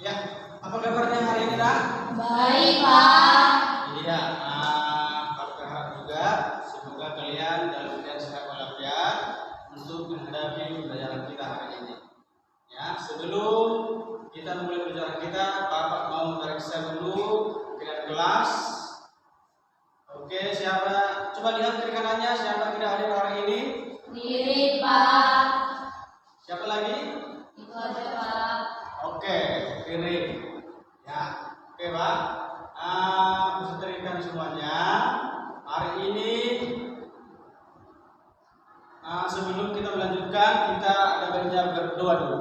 Ya, apa kabarnya hari ini, Nak? Baik, Pak. Iya, Pak berharap juga semoga kalian dalam keadaan sehat walafiat untuk menghadapi pembelajaran kita hari ini. Ya, sebelum kita mulai pelajaran kita, Bapak mau memeriksa dulu keadaan kelas. Oke, siapa? Coba lihat kiri kanannya, siapa tidak hadir hari ini? Diri, Pak. Siapa lagi? Itu aja, Pak. Oke, kiri. Ya, oke, Pak. Peserta didikan semuanya. Hari ini sebelum kita melanjutkan, kita ada baiknya berdoa dulu.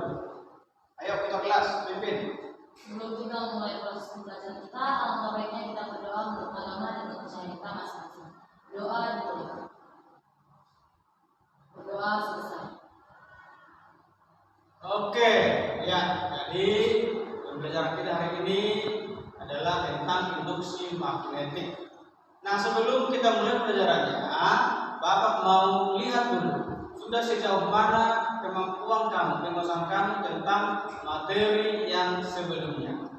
Ayo kita kelas, pimpin. Sebelum kita mulai proses pembelajaran kita, alangkah baiknya kita berdoa untuk agama dan kepercayaan kita masing-masing. Doa dulu. Berdoa selesai. Oke, ya. Jadi pembelajaran kita hari ini adalah tentang induksi magnetik. Nah, sebelum kita mulai pelajarannya, Bapak mau lihat dulu sudah sejauh mana kemampuan kamu, penguasaan kamu tentang materi yang sebelumnya.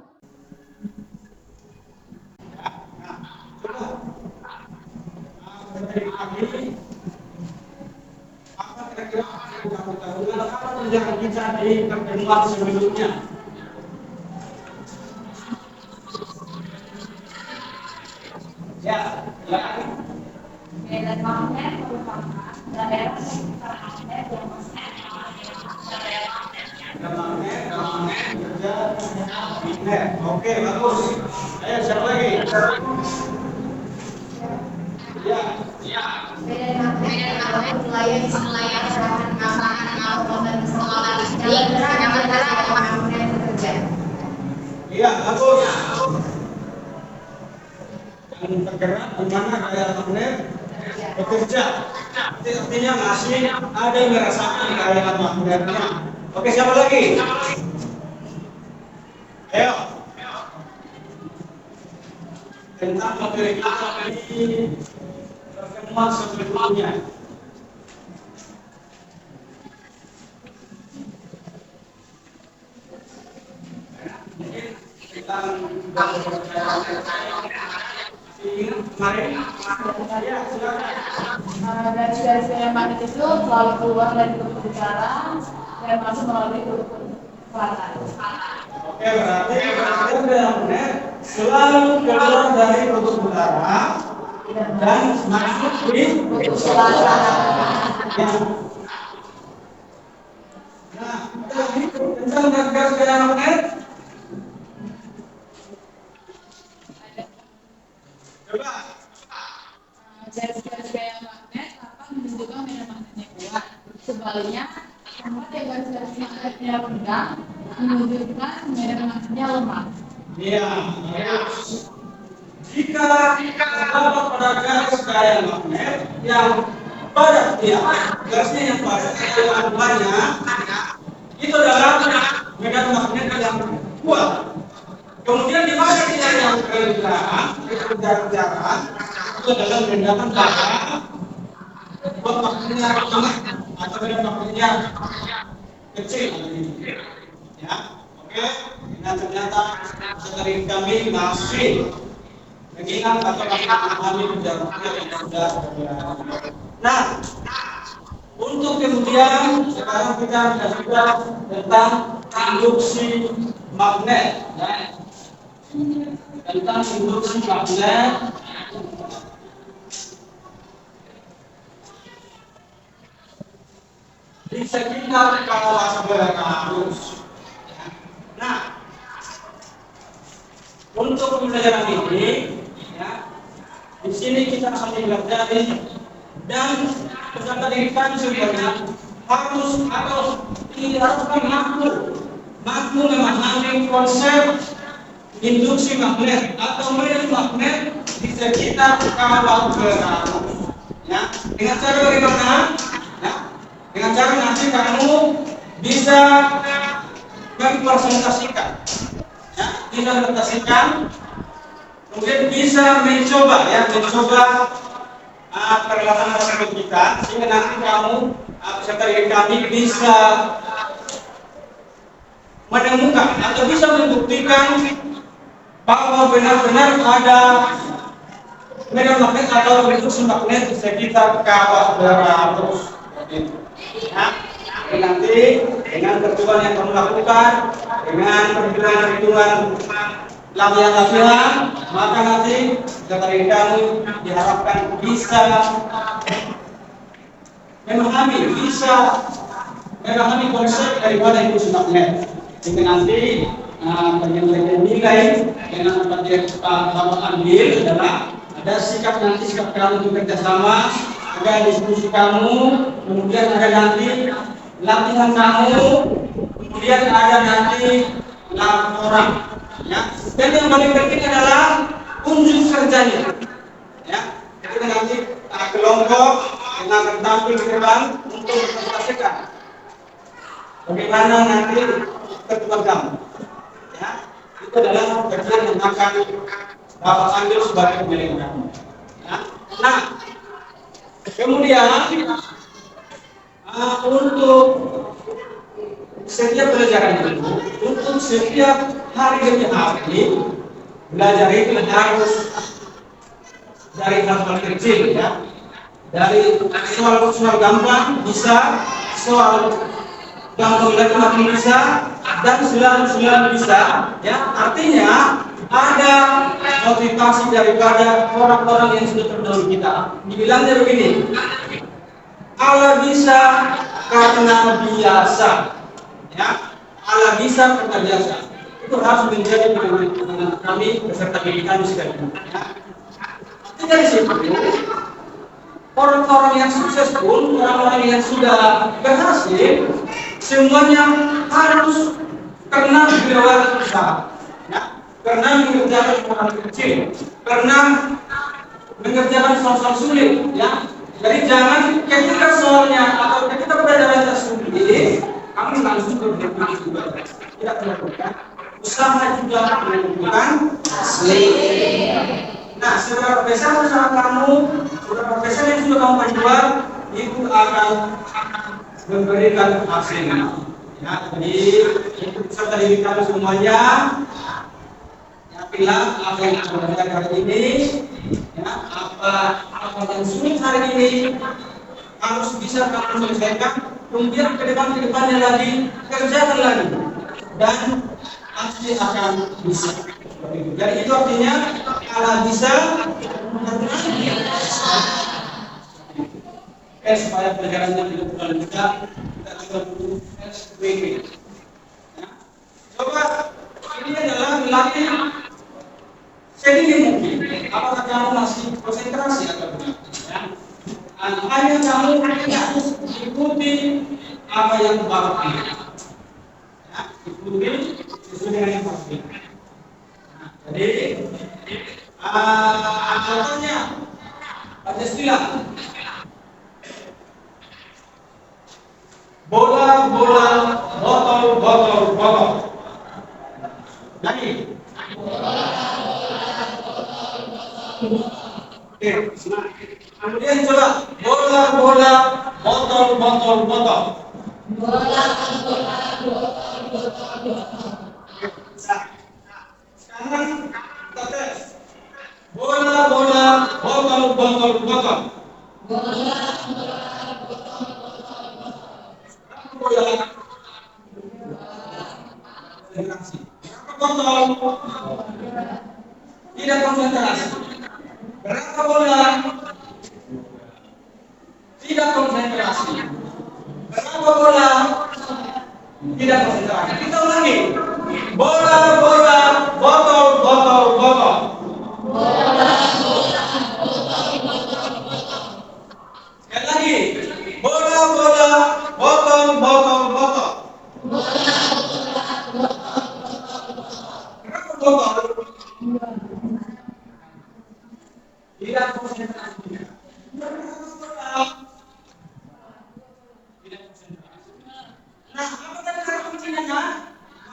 Apa kira-kira yang kamu tahu apa pelajaran kita di pertemuan sebelumnya? Ya, Medan magnet merupakan daerah sekitar magnet yang magnet kerja magnet. Oke, bagus. Ayo siapa lagi? Ya. Medan magnet wilayah serangan dan sekolah yang magnet bekerja. Iya, bagus. Yang tergerak di mana daya magnet bekerja. Itu artinya masih ada yang merasakan daya magnetnya. Oke, siapa lagi? Ayo. Tentang materi kita di pertemuan sebelumnya. Tentang kemarin, ya silakan. Garis-garis yang magnet itu selalu keluar dari kutub utara dan masuk melalui kutub selatan. Oke, berarti magnet selalu keluar dari kutub utara dan masuk di Kutub selatan. ya. Nah, tadi tentang garis gaya magnet. Coba. Garis-garis gaya magnet akan menunjukkan medan magnetnya kuat. Sebaliknya, tempat yang garis-garis magnetnya rendah menunjukkan medan magnetnya lemah. Iya. Jika terdapat pada garis gaya magnet yang padat, ya, garisnya yang padat yang banyak, itu adalah medan magnet yang kuat. Kemudian di mana dia yang rendah, itu jarang, itu adalah medan pada buat magnetnya lemah atau medan magnetnya kecil. Ya, oke. Nah, ternyata dari kami masih mengingat atau memahami penjelasan yang sudah. Nah, untuk kemudian sekarang kita sudah tentang induksi magnet. Ya. Tentang induksi magnet. Di sekitar kawasan berarus. Nah, untuk pembelajaran ini, ya, di sini kita akan mempelajari dan peserta didikan semuanya harus atau diharuskan mampu memahami konsep induksi magnet atau medan magnet di sekitar kawah berarus. Ya, dengan cara bagaimana? Ya, dengan cara nanti kamu bisa mempresentasikan, ya, bisa mempresentasikan, kemudian bisa mencoba peralatan tersebut kita, sehingga nanti kamu peserta didik kami bisa menemukan atau bisa membuktikan pastikan bahwa benar-benar ada medan magnet atau bentuk magnet di sekitar kawah udara terus. Ya, nanti dengan percobaan yang kamu lakukan, dengan perhitungan latihan-latihan, maka nanti dari kamu diharapkan bisa memahami konsep daripada industri magnet. Sehingga nanti bagian-bagian nilai yang akan kamu ambil adalah ada sikap kamu bekerja sama, ada diskusi kamu, kemudian ada nanti latihan kamu, kemudian ada nanti laporan, ya. Dan yang paling penting adalah unjuk kerjanya, ya. Jadi nanti kelompok yang akan tampil di depan untuk mempresentasikan bagaimana nanti ketua kamu, ya. Itu adalah bagian yang akan Bapak ambil sebagai pemilik kamu. Ya. Nah, kemudian untuk setiap pelajaran itu, untuk setiap hari demi hari, belajar itu harus dari hal-hal kecil, ya. Dari soal gampang bisa, soal gampang lagi makin bisa, dan selalu bisa, ya. Artinya ada motivasi daripada orang-orang yang sudah terdahulu kita. Dibilangnya begini, Allah bisa karena biasa, ya. Allah bisa karena biasa. Itu harus menjadi pegangan kami beserta diri kami sekalian. Ya. Artinya dari situ, orang-orang yang sukses pun, orang-orang yang sudah berhasil, semuanya harus karena berwira usaha, ya. Karena mengerjakan hal kecil, karena mengerjakan soal sulit, ya. Jadi jangan ketika soalnya atau ketika pelajaran tersebut kami langsung berpikir juga, tidak melakukan usaha juga melakukan sleep. Nah, seberapa besar usaha kamu, seberapa besar yang sudah kamu jual, itu akan memberikan hasilnya. Ya, jadi itu peserta didik kami semuanya. Bilang apa yang kita belajar hari ini, ya, apa yang sulit hari ini harus bisa kamu selesaikan, kemudian ke depannya lagi kerjakan lagi, dan pasti akan bisa. Jadi itu artinya kalau bisa, supaya pelajarannya tidak terlalu mudah, kita coba dulu SWP. Ya. Coba ini adalah melatih sedikit mungkin, apakah kamu masih konsentrasi atau tidak? Ya. Hanya kamu harus ikuti apa yang Bapak pilih. Ya, ikuti sesuai dengan yang Bapak pilih. Nah, jadi, contohnya Pancasila. Bola, botol. Jadi, oke, nah, kemudian coba bola, botol. Nah, sekarang kita tes. Bola, botol. Bola, konsentrasi. Botol, tidak konsentrasi. Berapa bola? Tidak konsentrasi. Berapa bola? Tidak konsentrasi. Kita ulangi. Bola, botol. Sekali lagi. Bola, botol. Berapa botol? Tidak konsentrasi. Nah, apa tadi kata kuncinya?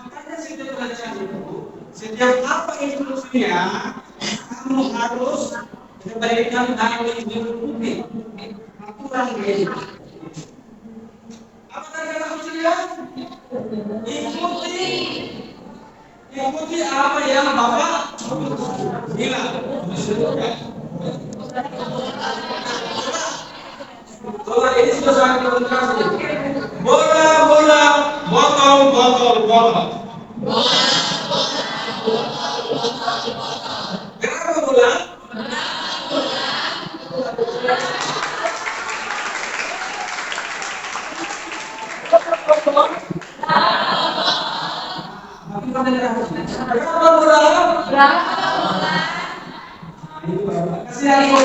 Makanya setiap pelajaran itu, setiap apa instruksinya, kamu harus memberikan hal yang diikuti. Aturan ini. Apa tadi kata kuncinya? Ikuti Ikuti apa yang Bapak bilang. Bola ini sudah sangat konsentrasi. Bola, bola, botol, botol, botol. Kenapa bola? Kenapa bola? Kasih aku.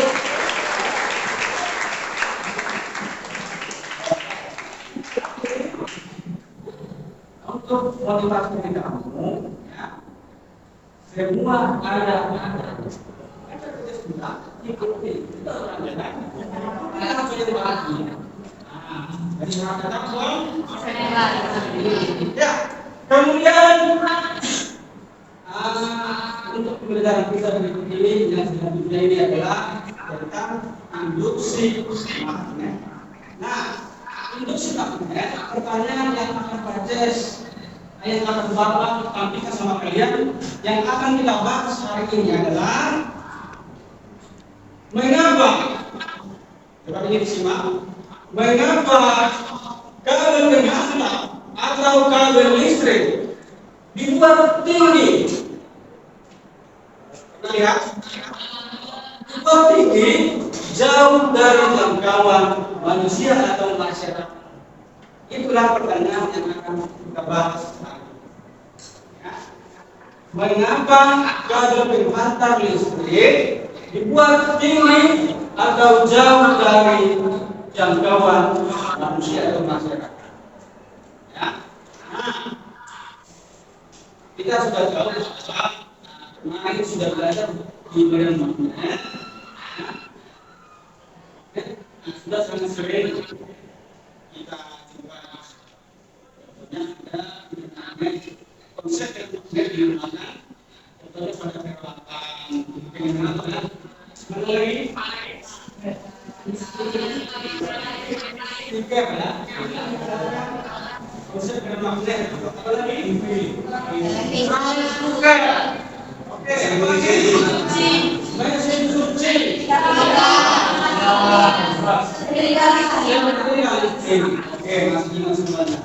Untuk motivasi kamu, ya, semua ada sudah ikuti kita orang jalan. Kita harus jadi bahagia. Jadi orang datang ya. Kemudian untuk pembelajaran kita berikut ini yang selanjutnya ini adalah tentang induksi magnet. Nah, induksi magnet pertanyaan yang akan bacis yang akan Bapak tampilkan sama kalian yang akan kita bahas hari ini adalah mengapa, coba ini disimak, mengapa kabel penghantar atau kabel listrik dibuat tinggi? Pernah lihat? Dibuat tinggi jauh dari jangkauan manusia atau masyarakat. Itulah pertanyaan yang akan kita bahas. Ya. Mengapa kabel penghantar listrik dibuat tinggi atau jauh dari jangkauan manusia atau masyarakat? Ya. Nah, kita sudah tahu bahwa kemarin sudah belajar di medan magnet. Sudah sangat sering kita coba. Contohnya ada magnet, konsep yang magnet di mana? Contohnya pada peralatan pengenalan melalui tiga ya. Konsep yang magnet apa lagi? Oke, mesin cuci. Oke, masih banyak.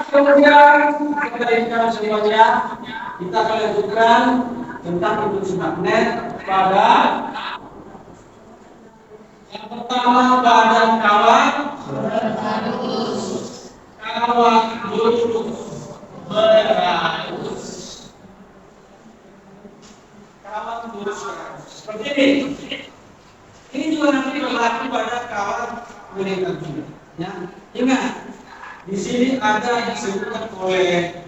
Kemudian kita semuanya kita akan lanjutkan tentang induksi magnet pada yang pertama badan kawat lurus berarus. Kawat lurus seperti ini. Ini juga nanti berlaku pada kawat boneka juga. Ya, ingat. Di sini ada yang disebutkan oleh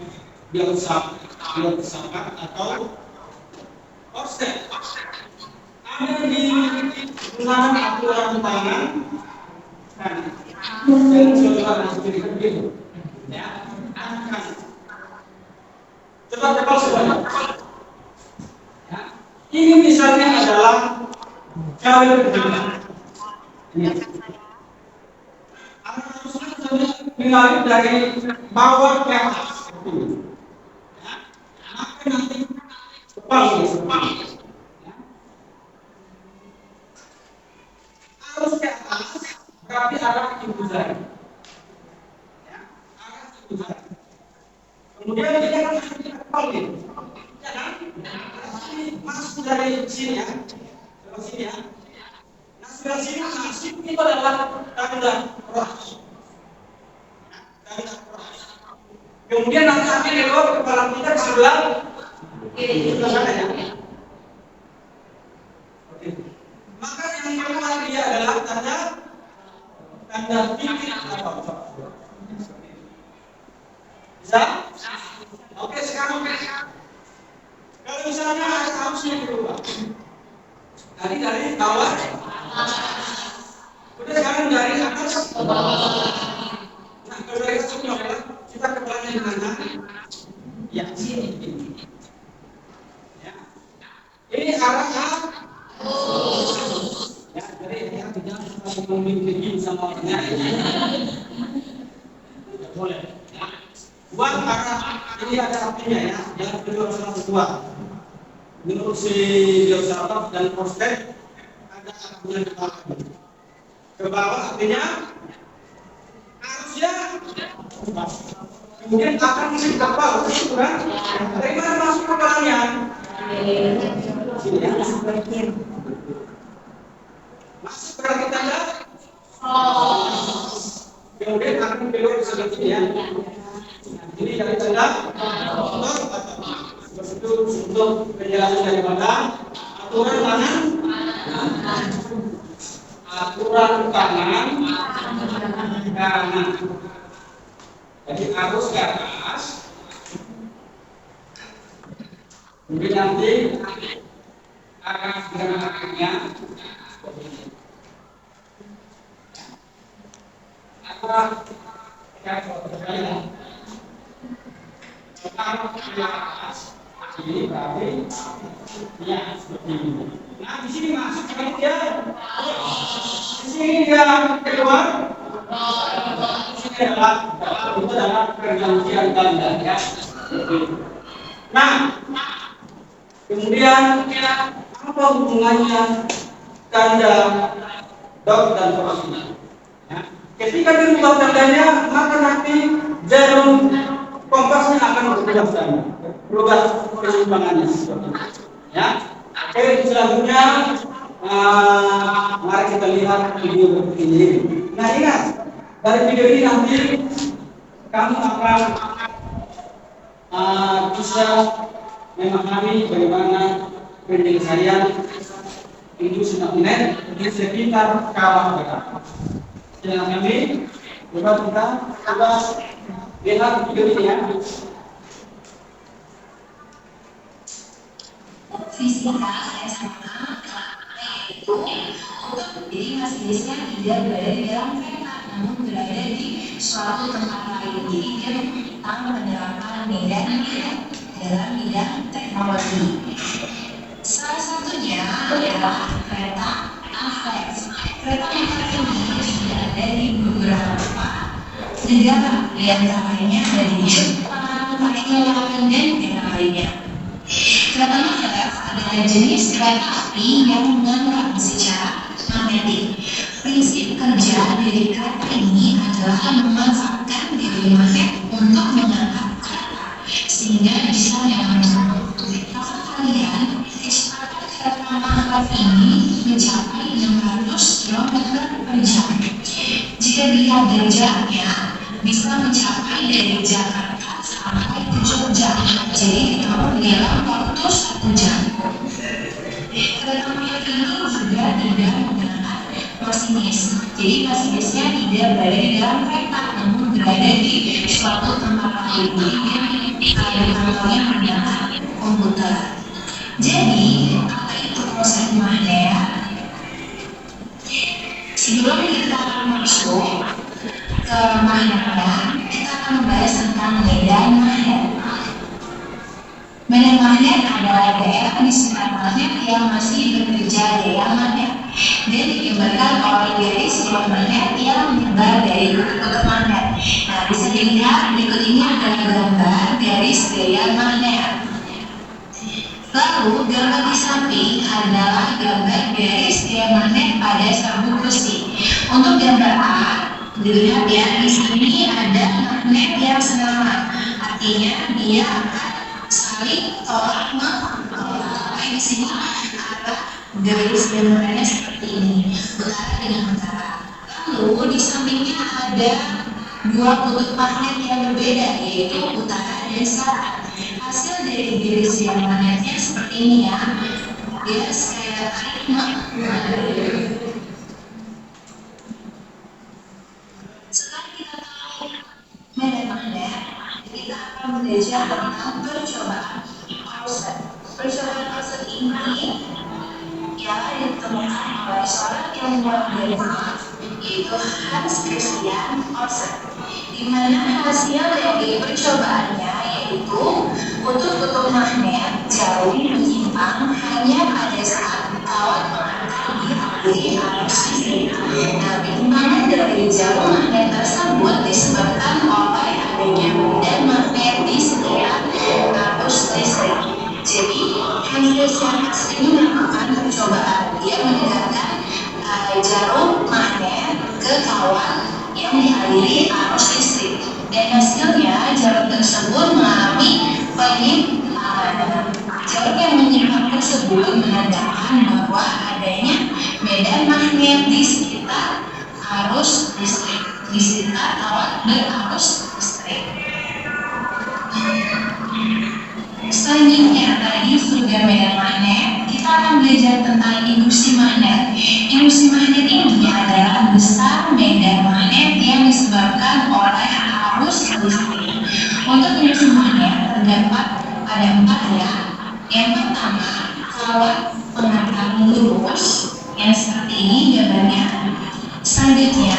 filsafat atau offset. Ada di dalam aturan tangan dan saudara seperti itu. Ya, akan. Coba tebak semuanya. Ya, ini misalnya adalah kabel penghantar. Ini. Mengalir dari bawah ke atas, ya, maka nanti kepala harus ke atas, berarti arah ibu jari, ya, arah ibu jari. Kemudian dia akan masuk ke kepala, ya kan? Ini masuk dari sini ya, dari sini ya. Nah sebelah sini masuk itu adalah tanda cross. Kemudian nanti akan dibawa ke kepala kita ke sebelah sana ya. Maka yang keluar dia adalah tanda titik atau bisa? Oke sekarang kalau misalnya harusnya berubah. Tadi dari bawah, udah sekarang dari atas. Nah kalau dari atas adalah kita kepalanya di mana? Ya, sini. Ya. Ini arahnya. Ya, jadi ya tidak harus ngomongin begini sama orangnya. Tidak boleh. Ya. Dua karena ini ada apinya ya, yang kedua adalah dua. Menurut si geosaraf dan prospek ada apinya di bawah. Ke bawah artinya harusnya kemudian akan ke bawah, kan? Dari mana masuk ke bawahnya? Sini ya. Masuk berarti tanda. Kemudian akan belok ke sebelah sini ya. Ini dari tanda motor itu untuk penjelasan daripada aturan kanan, aturan kanan. Jadi arus ke atas, kemudian nanti arah gerakannya arah ke atas. Ini berarti ya seperti ini. Nah di sini masuk berarti dia di sini dia keluar. Ini adalah pergantian tanda ya. Nah kemudian apa hubungannya tanda dot dan cross ini? Ya. Ketika dirubah tandanya maka nanti jarum kompasnya akan berubah keseimbangannya. Ya, oke selanjutnya mari kita lihat video ini. Nah ingat dari video ini nanti kamu akan bisa memahami bagaimana penyelesaian industri magnet di sekitar kawah kita. Dengan kami coba kita lihat video ini ya. Fisika SMA itu jadi masinisnya tidak berada di dalam kereta, namun berada di suatu tempat lain. Jadi dia tentang menerapkan medan dalam bidang teknologi. Salah satunya adalah kereta Avex. Kereta Avex ini sudah ada di beberapa negara, di antaranya ada di Jepang, Thailand, dan negara lainnya. Kereta Avex adalah jenis kereta api yang menggerak secara magnetik. Prinsip kerja dari kereta ini adalah memanfaatkan daya magnet untuk mengangkat kereta sehingga bisa menyambung. Kalau kalian kecepatan kereta Avex ini mencapai 600 km per jam. Jika dilihat dari jaraknya, bisa mencapai dari Jakarta sampai ke Jogja, jadi ditempuh dalam waktu 1 jam. Kereta Avex ini juga tidak menggunakan masinis, jadi masinisnya tidak berada di dalam kereta, namun berada di suatu tempat lain yang kantornya menggunakan komputer. Jadi apa itu proses magnet? Sebelum kita masuk ke magnetnya, kita akan membahas tentang medan magnet. Medan magnet adalah daerah di sekitar magnet yang masih bekerja daya magnet dan digambarkan oleh garis daya magnet yang menyebar dari kutub magnet. Nah, bisa dilihat berikut ini adalah gambar garis daya magnet. Lalu gambar di samping adalah gambar garis daya magnet pada serbuk besi. Untuk gambar A, dilihat ya, di sini ada magnet yang senama, artinya dia akan saling tolak menolak. Di sini arah garis daya magnetnya seperti ini, utara dengan utara. Lalu di sampingnya ada dua kutub magnet yang berbeda, yaitu utara dan selatan. Hasil dari garis daya magnetnya seperti ini ya, dia saya tarik Setelah kita tahu medan magnet, kita akan belajar tentang percobaan Austen. Percobaan Austen ini ialah ditemukan oleh seorang ilmuwan Denmark, yaitu Hans Christian Austen, di mana hasil dari percobaannya yaitu kutub-kutub magnet jauh menyimpang hanya pada saat kawat pengantar di arus listrik. Nah, penyimpangan dari jalur magnet tersebut disebabkan oleh adanya medan magnet jarum magnet ke kawat yang dialiri arus listrik, dan hasilnya jarum tersebut mengalami penyimpangan. Jarum yang menyimpang tersebut menandakan bahwa adanya medan magnet di sekitar arus listrik, di sekitar kawat berarus listrik. Selanjutnya, tadi sudah medan magnet, kita akan belajar tentang induksi magnet. Induksi magnet ini adalah besar medan magnet yang disebabkan oleh arus listrik. Untuk induksi magnet terdapat pada 4 ya. Yang pertama, kawat pengantar lurus yang seperti ini gambarnya. Selanjutnya,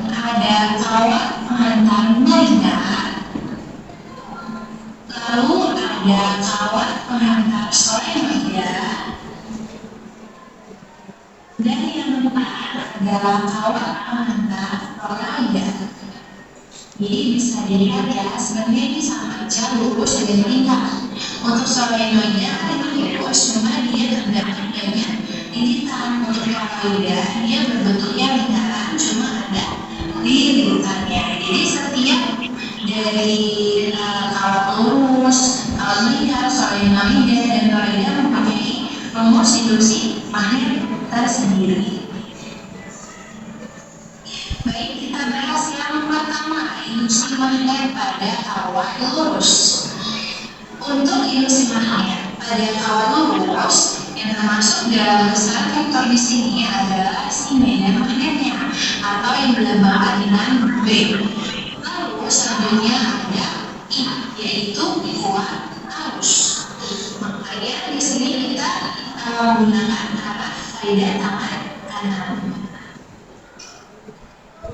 ada kawat pengantar melihat. Lalu ada kawat pengantar solenoida. Dan yang keempat adalah kawat pengantar toroida. Jadi bisa dilihat ya, sebenarnya ini sama aja lurus dan lingkar. Untuk solenoida ini lurus, cuma dia terdapat banyak lilitan. Untuk toroida dia berbentuknya lingkaran, cuma ada lilitannya. Jadi setiap dari kawat lurus, kawat lingkar, solenoida, dan toroida mempunyai rumus induksi magnet tersendiri. Baik, kita bahas yang pertama, induksi magnet pada kawat lurus. Untuk induksi magnet pada kawat lurus yang termasuk dalam besaran vektor di sini adalah si medan magnetnya atau yang dilambangkan dengan B. Lalu selanjutnya ada I, yaitu kuat arus. Makanya di sini kita menggunakan arah kaidah tangan kanan.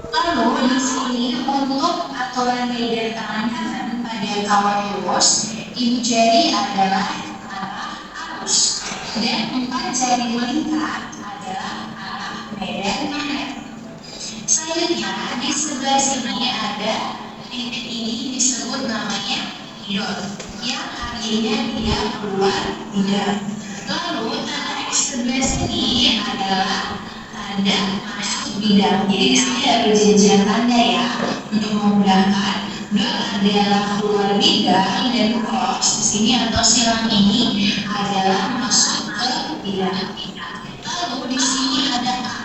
Lalu di sini untuk aturan kaidah tangan kanan pada kawat lurus, ibu jari adalah arah arus dan 4 jari melingkar adalah arah medan magnet. Selanjutnya di sebelah sini ada titik ini disebut namanya dot yang artinya dia keluar bidang. Lalu tanda X sebelah sini adalah tanda masuk bidang. Jadi di sini ada perjanjian tanda ya untuk memudahkan. Dot adalah keluar bidang dan cross di sini atau silang ini adalah masuk ke bidang. Lalu di sini ada kata.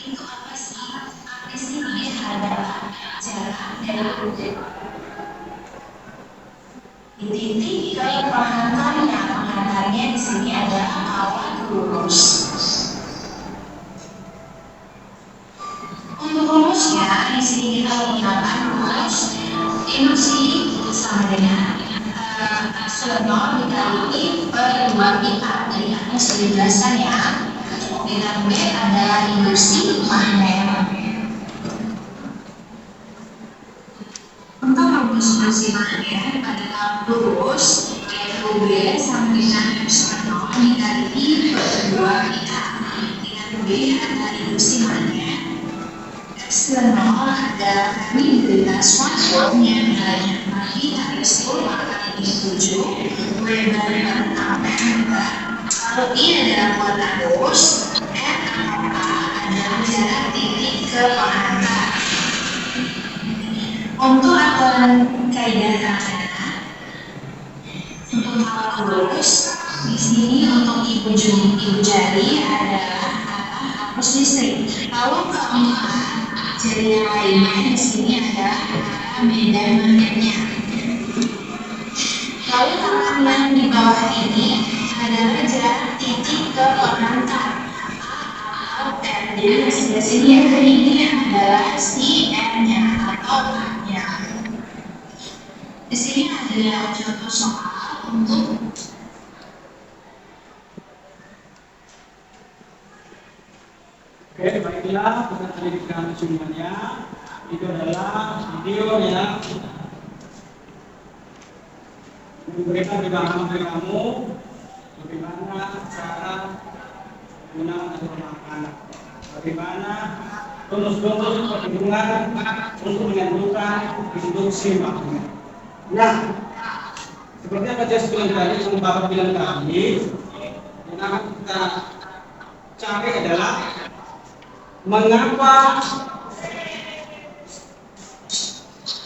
Itu apa sih? Di sini adalah jarak dari di titik ke pengantarnya. Pengantarnya di sini adalah kawat lurus. Untuk rumusnya di sini kita menggunakan rumus induksi sama dengan epsilon 0 dikali per 2 pi r. Tadi aku sudah jelaskan ya. Dengan B adalah induksi magnet. Untuk rumus induksi magnet pada kawat lurus, yaitu B sama dengan epsilon 0 dikali per 2 pi r. Dengan B adalah induksi magnet. Epsilon 0 adalah permeabilitas vakum yang nilainya bagi dari 10 kali 7 lebar per ampere. Lalu I adalah kuat arus, R atau A adalah jarak titik ke pengantar. Untuk aturan kaidah tanda untuk hal lurus di sini untuk ibu jari adalah arah arus listrik. Lalu keempat jari yang lainnya di sini adalah arah medan magnetnya. Lalu tangan yang di bawah ini adalah jarak titik ke pengantar atau M-nya masing-masing yang ini adalah si M-nya atau A-nya. Di sini ada contoh soal untuk Oke, baiklah, kita lanjutkan semuanya. Itu adalah video yang memberikan pemahaman bagi kamu bagaimana cara menggunakan aturan anak, bagaimana rumus-rumus perhitungan untuk menentukan induksi magnet. Nah, seperti apa saya bilang tadi, yang Bapak bilang tadi, yang akan kita cari adalah mengapa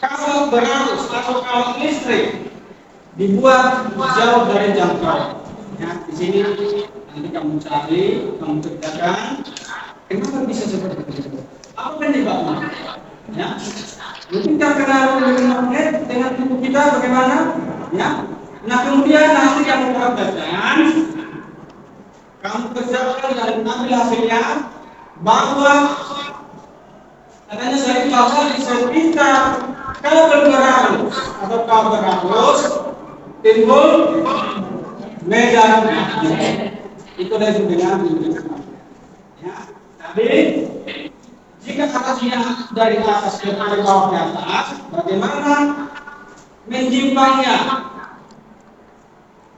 kabel berarus atau kabel listrik dibuat jauh dari jangkauan. Ya, di sini nanti kamu cari, kamu kerjakan. Kenapa bisa seperti itu? Apa penyebabnya? Ya, mungkin karena magnet dengan tubuh kita bagaimana? Ya, nah kemudian nanti kamu kerjakan, kamu kerjakan dan ambil hasilnya bahwa katanya saya bahwa disebutnya kabel berarus atau kabel berarus timbul medan magnet. Itu dari dengan ya. Tapi jika arahnya dari atas ke bawah ke atas, bagaimana menjimbangnya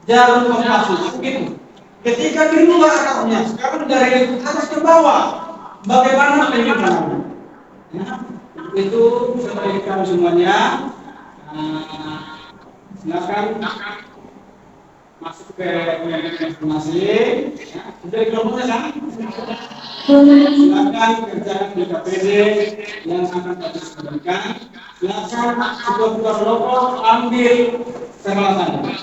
jalur kontraksi begitu. Ketika dirubah arahnya sekarang dari atas ke bawah, bagaimana menjimbangnya? Ya, itu seperti kamu semuanya. Silakan masuk ke masing-masing. Ya, sudah kelompoknya kan? Silakan kerjakan di KPD yang akan kami sebutkan. Silakan sebuah kelompok ambil peralatannya.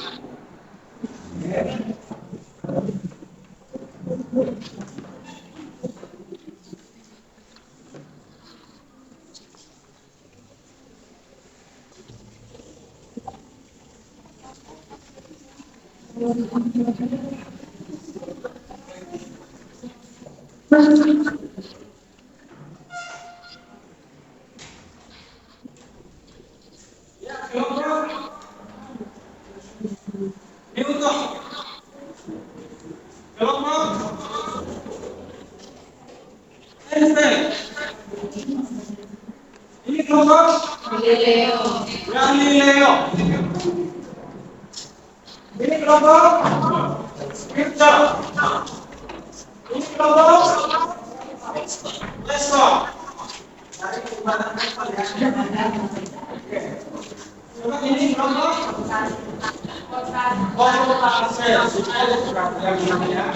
Ya, kelompok Newton. Kelompok Einstein. Ini kelompok Galileo. Ini kelompok Kirchhoff. Ini kelompok Leslie. Dari kebenaran kapal ya. Oke. Coba ini kelompok Voltaire. Supaya sudah namanya.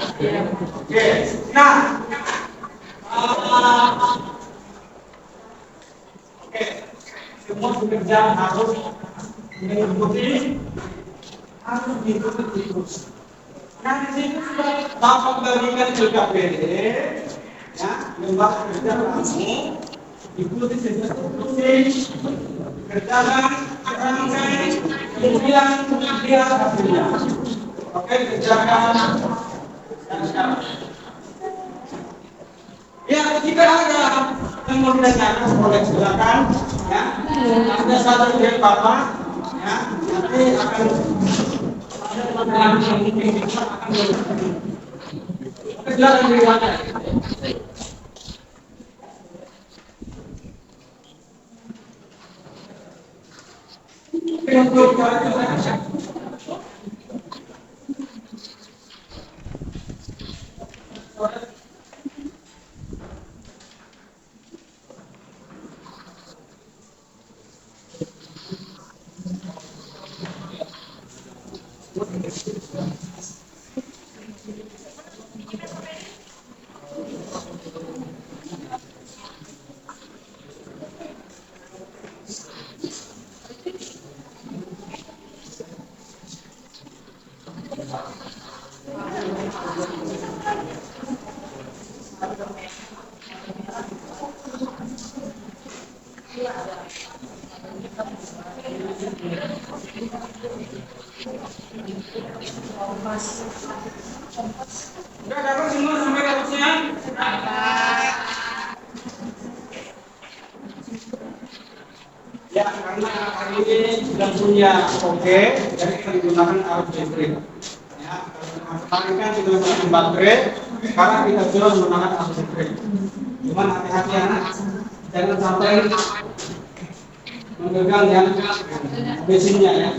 Oke. Nah, oke. Semua bekerja harus mengikuti terus. Nah, di sini sudah Bapak bagikan ke KPD, ya, lembaga kerja kamu, ikuti sesuatu kerjakan, rangkai, kemudian lihat hasilnya. Oke, kerjakan sekarang. Ya, jika ada yang mau ditanyakan, boleh silakan, ya. Ada satu dari Bapak, ya, nanti akan kerjaan di mana? Udah dapat semua sampai harusnya. Ya, karena hari ini sudah punya oke, jadi kita digunakan arus listrik. Ya, kemarin kan kita menggunakan baterai, sekarang kita sudah menggunakan arus listrik. Cuman hati-hati ya, jangan sampai menggagal yang mesinnya ya.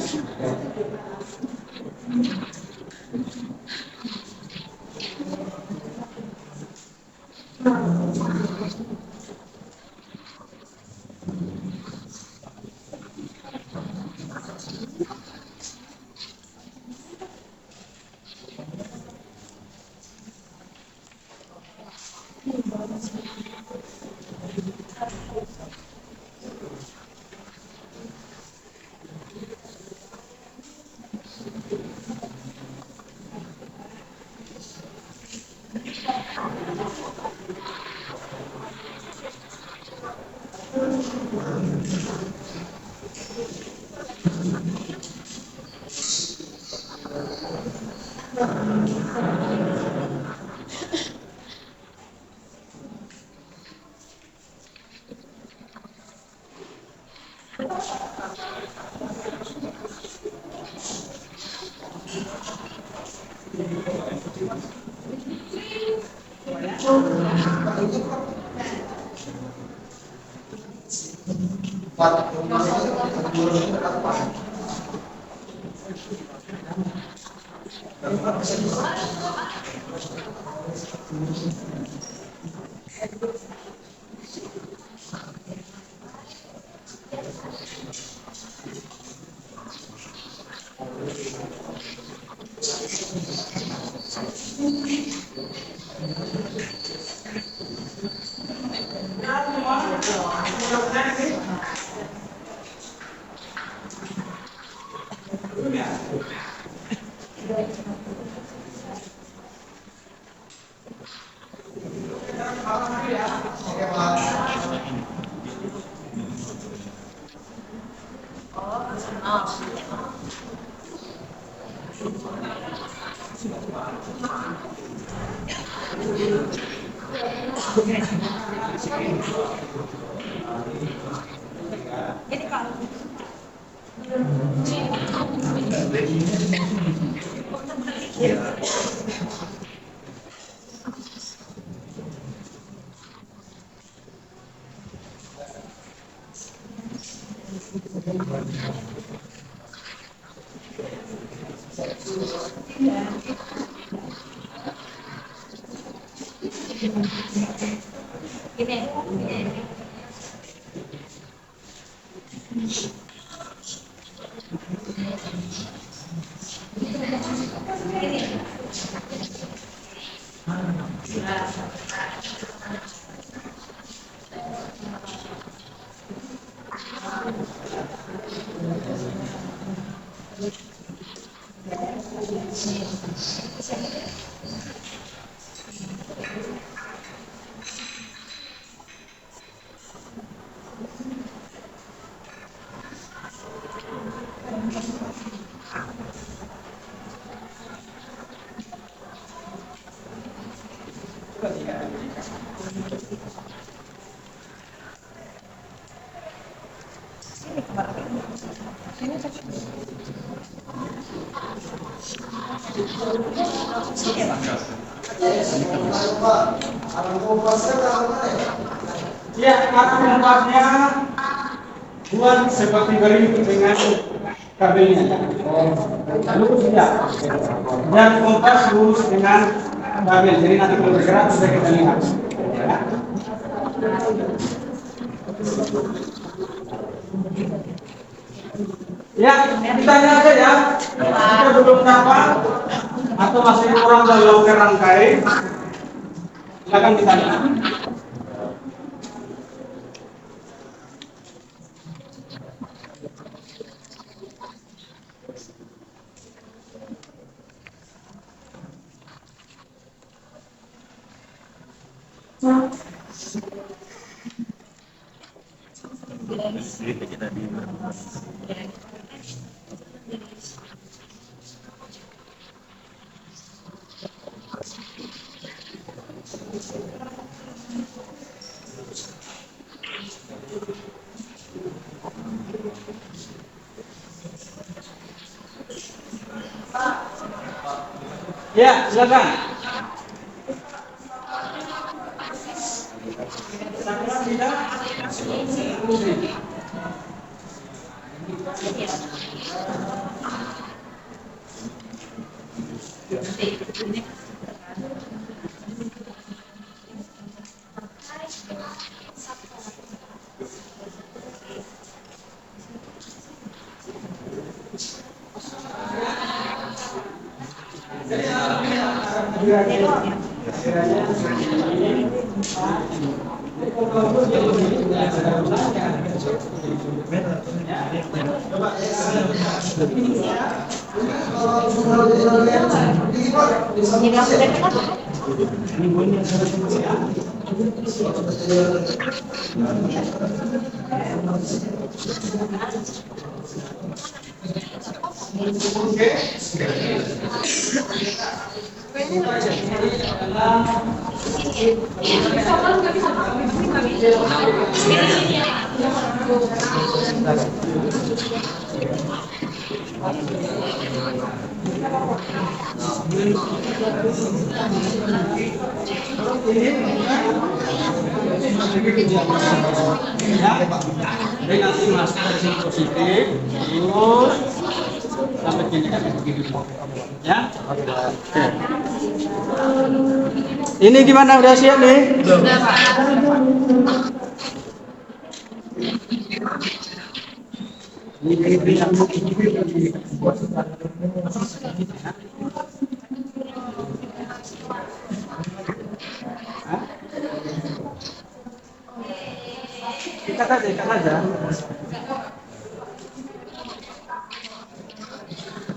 Ya, arah kompasnya buat seperti berikut dengan kabelnya. Lurus ya. Dan kompas lurus dengan kabel. Jadi nanti kalau bergerak bisa kita lihat. Ya, ditanya aja ya. Kita belum dapat atau masih kurang dalam kerangkai, silakan ditanya. Ya, silakan. Jadi nanti masuk dari sini positif, terus sampai sini kan begitu, ya. Oke. Ini gimana, udah siap nih? Sudah, Pak. Kita saja.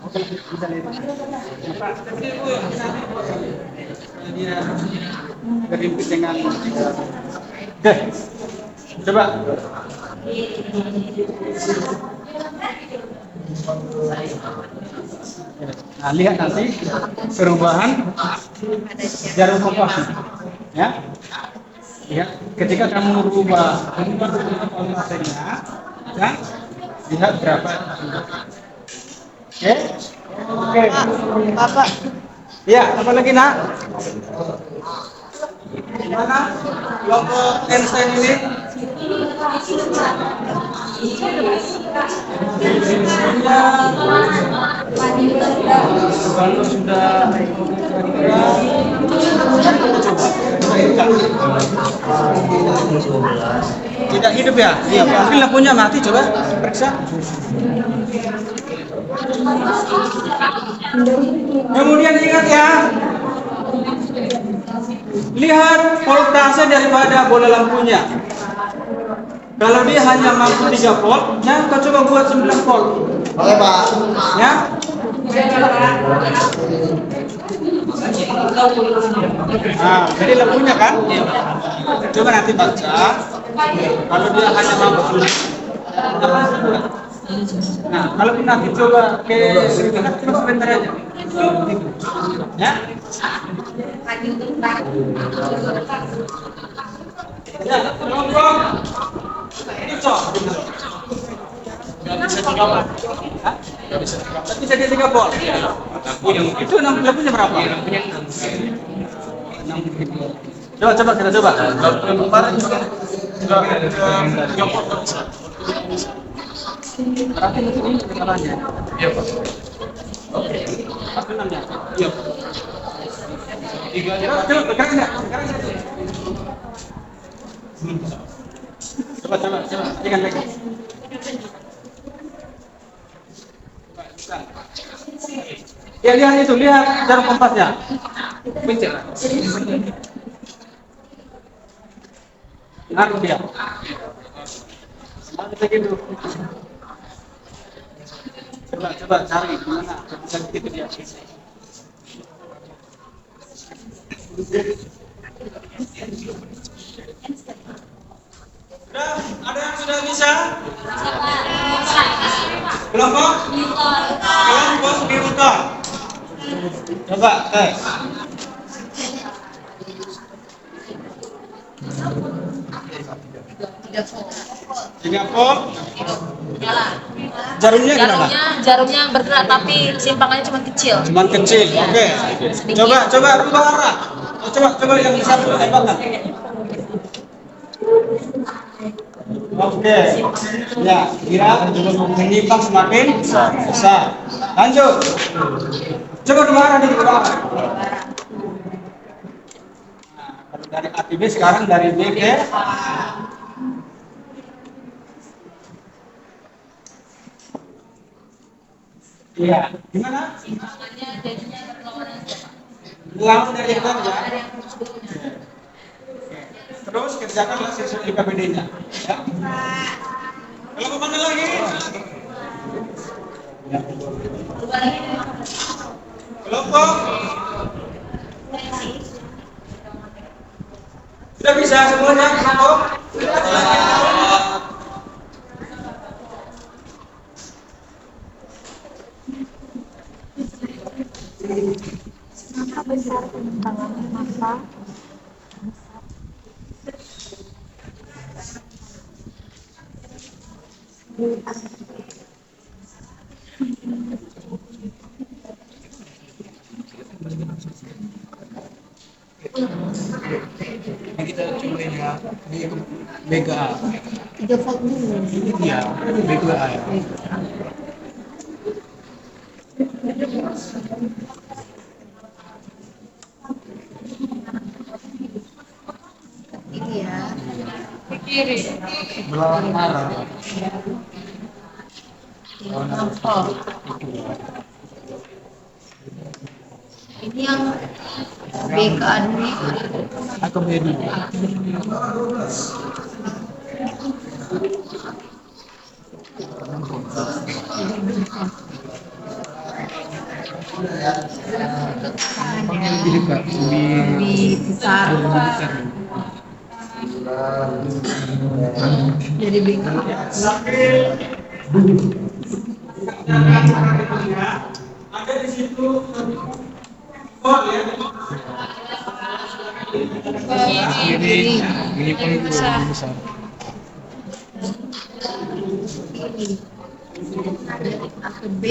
Oke, bisa lihat. Pak, dia berimpit dengan. Oke, coba. Nah, lihat nanti perubahan jarum kompas, ya. Lihat, ketika kamu rubah voltasenya, ya, lihat berapa. Oke, oke. Bapak. Ya, apa lagi nak? Gimana kelompok Einstein ini? Kalau sudah tidak hidup ya? Iya, ambil lampunya mati, coba periksa. Kemudian ingat ya, lihat voltase daripada bola lampunya. Kalau dia hanya mampu 3 volt, ya kau coba buat 9 volt. Oke, Pak. Ya. Nah, jadi lampunya kan? Coba nanti baca. Kalau dia hanya mampu. Nah, kalau nanti coba ke internet, coba sebentar aja. Ya. Ya, ngomong. Itu tapi jadi 3 volt. Itu lampunya berapa? Coba kita coba. Kemarin juga 3 volt. Berarti ini keterangannya. Iya, Pak. Oke. Apa namanya? Iya. 3 aja. Coba sekarang enggak? Coba. Ikan lagi. Ya, lihat itu, lihat jarum kompasnya. Pencet. Ngaruh dia. Kita gitu. Coba cari gimana bisa gitu dia. Sudah, ada yang sudah bisa? Kelompok? Kelompok Newton. Coba tes. Tiga volt. Jarumnya gimana? Jarumnya bergerak tapi simpangannya cuma kecil. Cuman kecil. Oke. Coba rubah arah. Coba yang besar dulu tembakan. Oke. Ya, kira menyimpang semakin besar. Lanjut. Coba rubah arah nih, rubah arah. Nah, kalau dari A ke B sekarang dari B ke iya, gimana? Simpangannya jadinya berlawanan siapa? Lawan dari yang tadi ya. Dari yang sebelumnya. Terus kerjakanlah siswa IPPD-nya. Ya. Kalau kemana lagi? Kelompok. Sudah bisa semuanya kelompok? Maka besar pengembangan masa Kita cobain ya di BGA. 3 volt dulu. Iya, BGA ya. Ini ya. Ke kiri. Berlawan arah. Oh. Ini yang BKA dulu. Atau B2. Lebih dekat, Lebih besar. Jadi BKA. Ada di situ. Oh ya. Jadi ini pun besar. A ke B.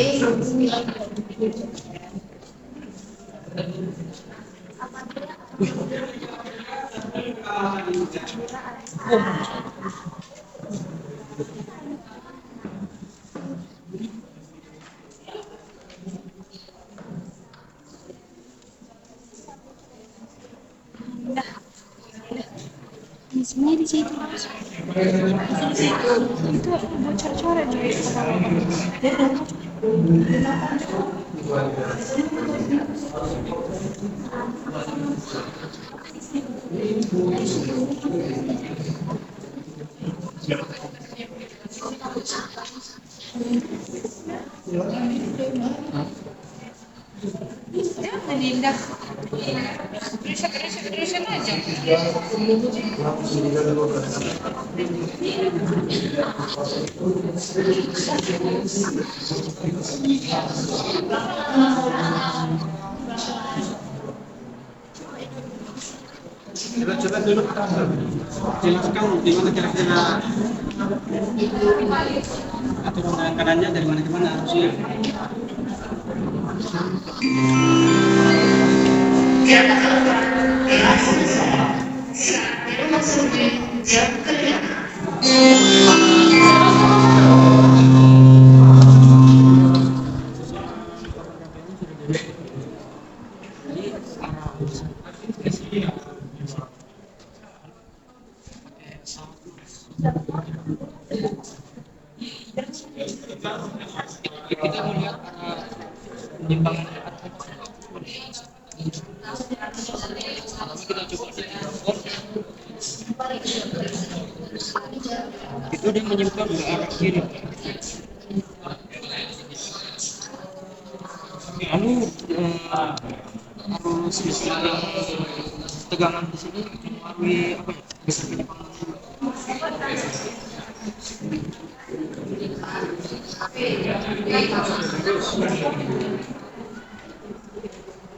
Sebenarnya di situ mas. Di situ itu buat coret-coret juga. Jangan diindak. Riset aja. Coba dulu jelaskan di mana kira-kira aturan kanannya dari mana ke mana harusnya. Kita melihat penyimpangan kita coba itu dia menyimpang ke arah kiri. Lalu arus misalnya tegangan di sini mempengaruhi apa ya? Geser penyimpangan.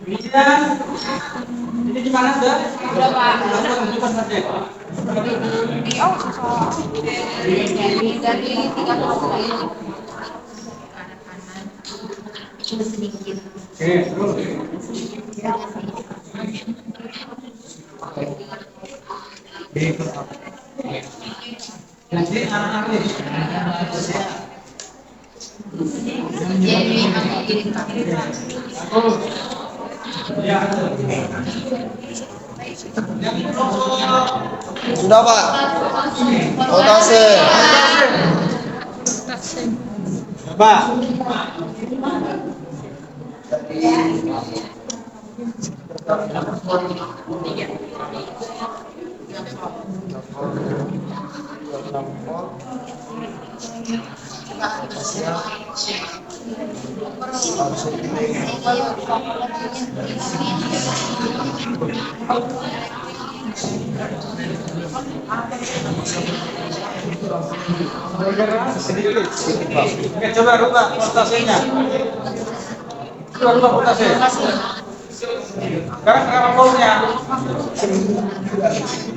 Kemudian ini gimana sudah? Udah, Pak. Tunjukkan saja. Dari 30 ini. Cuma sedikit. Oke, terus. Jadi anak-anak ini Jadi aku kirim Pak. bagus. Ya. Sudah Pak. Rotasi. Coba. Sedikit. Oke, coba rubah rotasinya. Coba rubah rotasi. Sekarang berapa voltnya?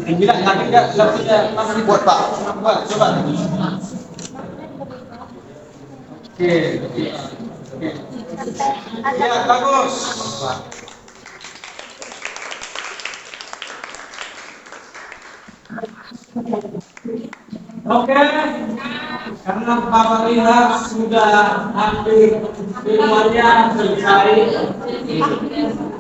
9 lagi enggak? Masih Buat Pak. buat, coba. Oke. Oke. Ya, bagus. Oke, karena Bapak lihat sudah hampir semuanya selesai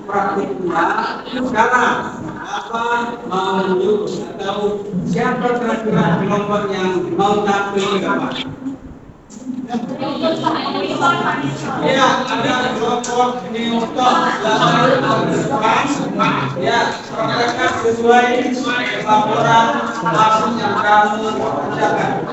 praktiknya. Sekarang Bapak mau menunjuk atau siapa kira-kira kelompok yang mau tampil ke depan? Ya, ada kelompok Newton ya, mereka sesuai laporan langsung yang kamu kerjakan.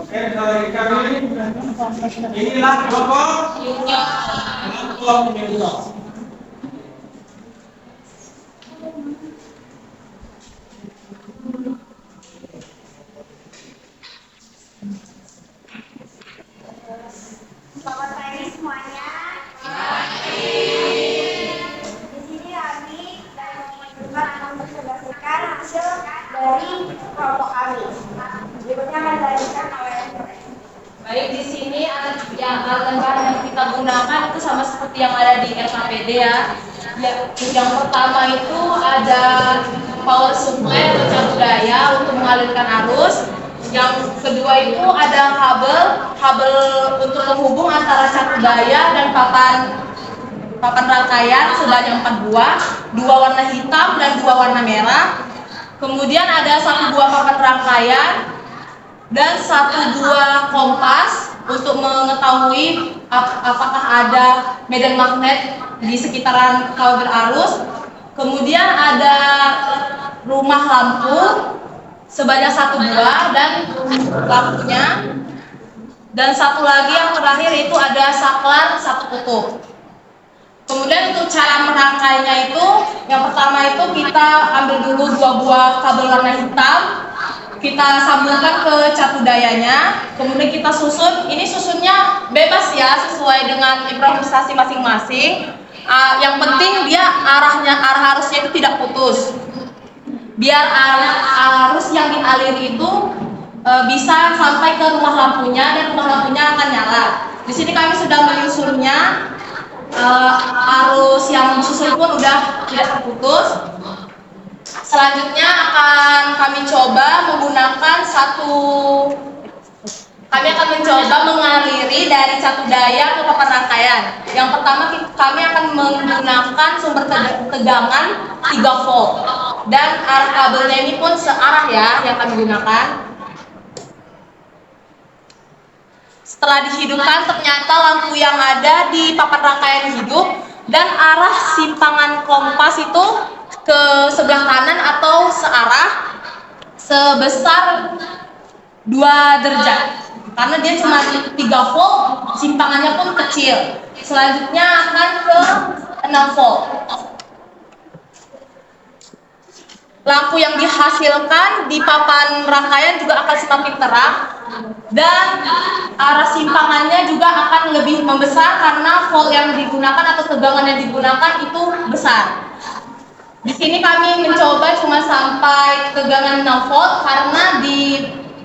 Oke, dari kami inilah kelompok Newton. Selamat pagi semuanya. Di sini kami dan menunjukkan akan mempresentasikan hasil dari kelompok kami. Berikutnya akan dilanjutkan oleh Baik, di sini alat bahan yang kita gunakan itu sama seperti yang ada di RKPD ya. Yang pertama itu ada power supply atau catu daya untuk mengalirkan arus. Yang kedua itu ada kabel untuk menghubung antara catu daya dan papan rangkaian sebanyak 4 buah, 2 warna hitam dan 2 warna merah. Kemudian ada 1 buah papan rangkaian dan 1 buah kompas untuk mengetahui apakah ada medan magnet di sekitaran kabel arus. Kemudian ada rumah lampu sebanyak 1 buah dan lampunya, dan 1 lagi yang terakhir itu ada saklar 1 kutub. Kemudian untuk cara merangkainya itu, yang pertama itu kita ambil dulu 2 buah kabel warna hitam, kita sambungkan ke catu dayanya, kemudian kita susun. Ini susunnya bebas ya, sesuai dengan improvisasi masing-masing. Yang penting dia arah arusnya itu tidak putus. biar arus yang dialiri itu bisa sampai ke rumah lampunya dan rumah lampunya akan nyala. Di sini kami sudah menyusunnya, arus yang disusun pun udah tidak terputus. Selanjutnya akan kami coba menggunakan kami akan mencoba mengaliri dari satu daya ke papan rangkaian. Yang pertama kami akan menggunakan sumber tegangan 3 volt dan arah kabelnya ini pun searah ya yang kami gunakan. Setelah dihidupkan ternyata lampu yang ada di papan rangkaian hidup dan arah simpangan kompas itu ke sebelah kanan atau searah sebesar 2 derajat. Karena dia cuma 3 volt, simpangannya pun kecil. Selanjutnya akan ke 6 volt. Lampu yang dihasilkan di papan rangkaian juga akan semakin terang dan arah simpangannya juga akan lebih membesar karena volt yang digunakan atau tegangan yang digunakan itu besar. Di sini kami mencoba cuma sampai tegangan 6 volt karena di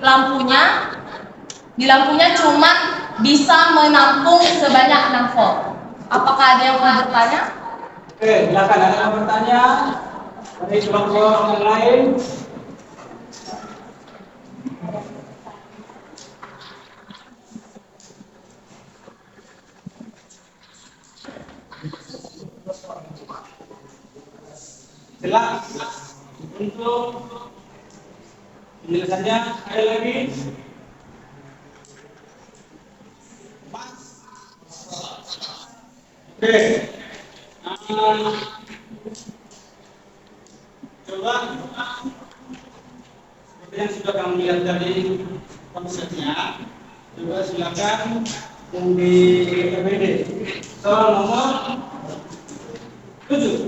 lampunya cuma bisa menampung sebanyak 6 volt. Apakah ada yang mau bertanya? Oke, silakan ada yang bertanya dari kelompok yang lain. Jelas untuk penjelasannya ada lagi. Oke, coba seperti yang sudah kamu lihat dari konsepnya, coba silakan yang di PPD soal nomor 7.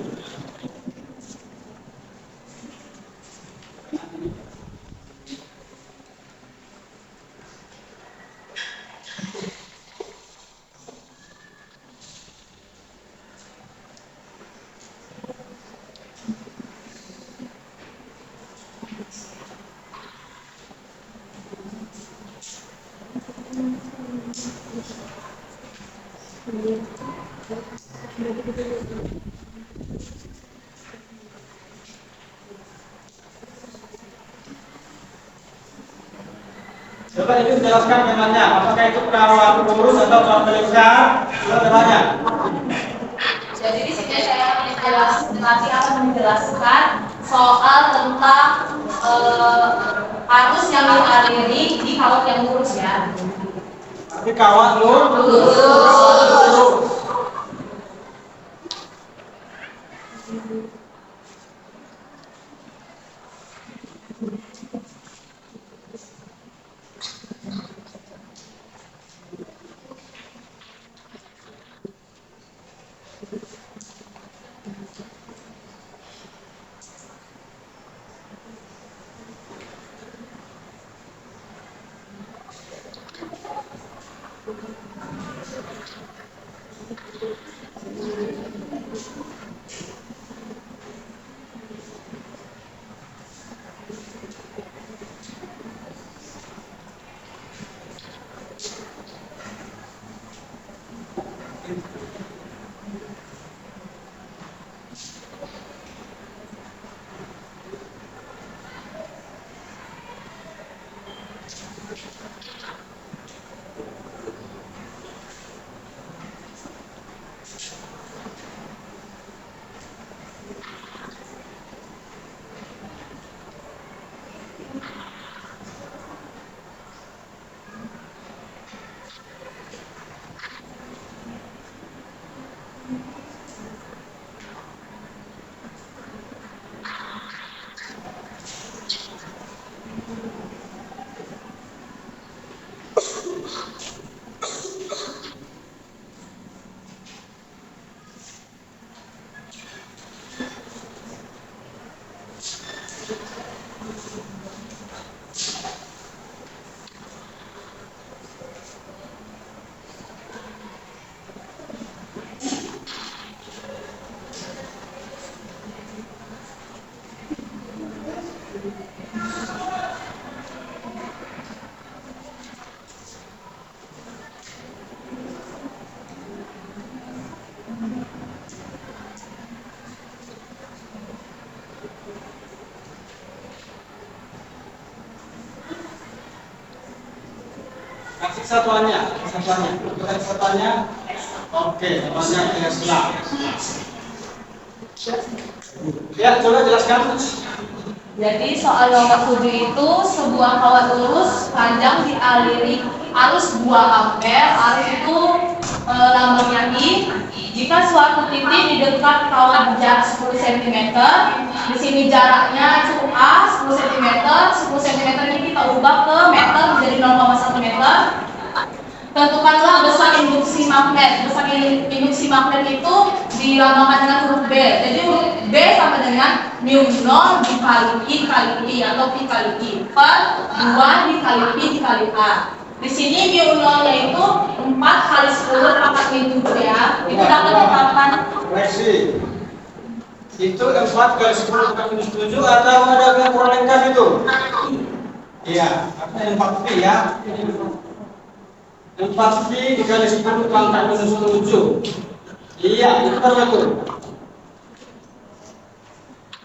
Coba itu jelaskan temanya, apakah itu perawat kurus atau perawat besar? Coba temanya. Jadi di sini saya akan menjelaskan soal tentang arus yang dialiri di kawat yang lurus ya. Tapi kawat lurus. Satuannya. Oke, satuannya tiga sebelah. Ya, coba jelaskan. Jadi soal nomor 7 itu sebuah kawat lurus panjang dialiri arus 2 ampere. Arus itu lambangnya I. Jika suatu titik di dekat kawat jarak 10 cm, di sini jaraknya itu A 10 cm. 10 cm ini kita ubah ke meter menjadi 0,1 meter. Tentukanlah besar induksi magnet. Besar induksi magnet itu dilambangkan dengan huruf B. Jadi huruf B sama dengan mu 0 dikali I kali I atau Pi kali I per 2 dikali Pi dikali A. Di sini mu 0-nya itu 4 kali 10 pangkat min 7 ya. Itu dapat ditetapkan. Koreksi. Itu 4 kali 10 pangkat minus 7 atau ada yang kurang lengkap itu? Iya, artinya 4 pi ya. 4 pi dikali 10 pangkat minus 7. Iya, itu betul.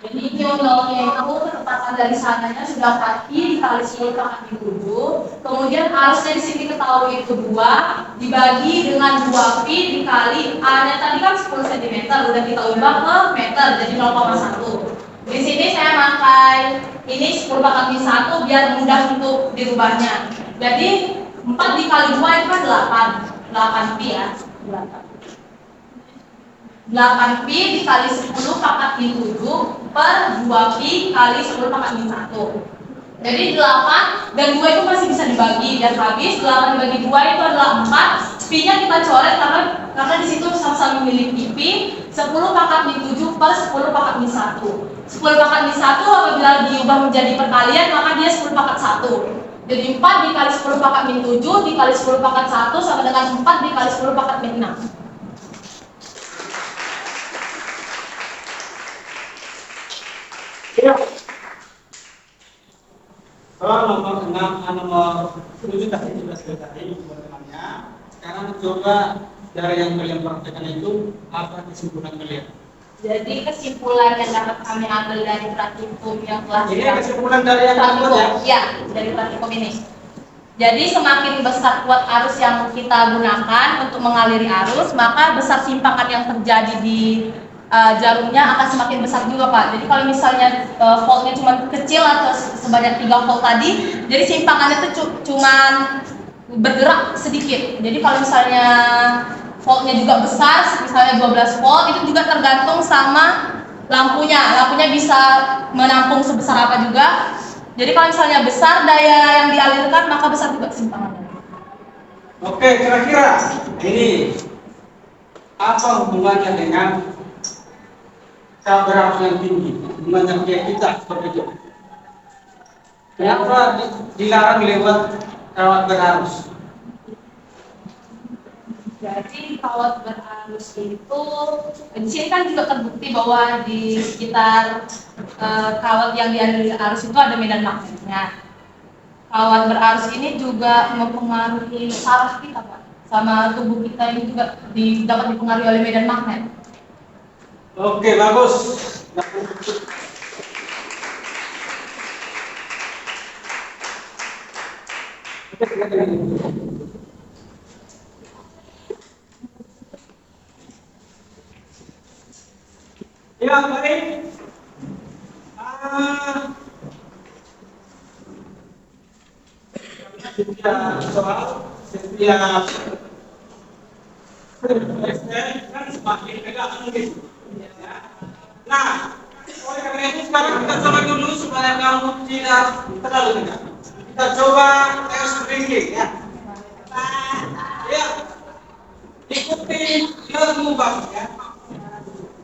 Jadi mu 0-nya itu ketetapan dari sananya sudah 4 pi dikali 10 pangkat min 7. Kemudian arusnya di sini ketahui itu 2 dibagi dengan 2 pi dikali A-nya tadi kan 10 cm, udah kita ubah ke meter jadi 0,1. Di sini saya pakai ini 10 pangkat min 1 biar mudah untuk dirubahnya. Jadi 4 dikali 2 itu kan 8 pi ya. 8 pi dikali 10 pangkat min 7 per 2 pi kali 10 pangkat min 1. Jadi 8 dan 2 itu masih bisa dibagi dan habis. 8 dibagi 2 itu adalah 4. Pi-nya kita coret karena di situ sama-sama memiliki pi. 10 pangkat min 7 per 10 pangkat min 1. 10 pangkat min 1 apabila diubah menjadi perkalian maka dia 10 pangkat 1. Jadi 4 dikali 10 pangkat min 7 dikali 10 pangkat 1 sama dengan 4 dikali 10 pangkat min 6. Ya. Nomor 6, nomor 7 tadi sudah selesai teman-temannya. Sekarang coba dari yang kalian praktekkan itu apa kesimpulan kalian? Jadi kesimpulan yang dapat kami ambil dari praktikum yang telah Ini kesimpulan dari yang dapat ya? Ya, dari praktikum ini. Jadi semakin besar kuat arus yang kita gunakan untuk mengaliri arus, maka besar simpangan yang terjadi di jarumnya akan semakin besar juga Pak. Jadi kalau misalnya voltnya cuma kecil atau sebanyak 3 volt tadi, jadi simpangannya itu cuma bergerak sedikit. Jadi kalau misalnya voltnya juga besar, misalnya 12 volt, itu juga tergantung sama lampunya. Lampunya bisa menampung sebesar apa juga. Jadi kalau misalnya besar daya yang dialirkan, maka besar juga simpangannya. Oke, kira-kira ini apa hubungannya dengan kadar arus yang tinggi? Hubungannya kita seperti itu. Kenapa dilarang lewat kawat berarus? Jadi kawat berarus itu di sini kan juga terbukti bahwa di sekitar kawat yang dialiri arus itu ada medan magnetnya. Kawat berarus ini juga mempengaruhi saraf kita Pak, sama tubuh kita ini juga dapat dipengaruhi oleh medan magnet. Oke, bagus. Ya, baik. Setiap soal, setiap kan semakin tegak mungkin. Nah, oleh karena itu sekarang kita coba dulu supaya kamu tidak terlalu tegak. Kita coba tes sprinting ya. Ya, ikuti ilmu bang ya.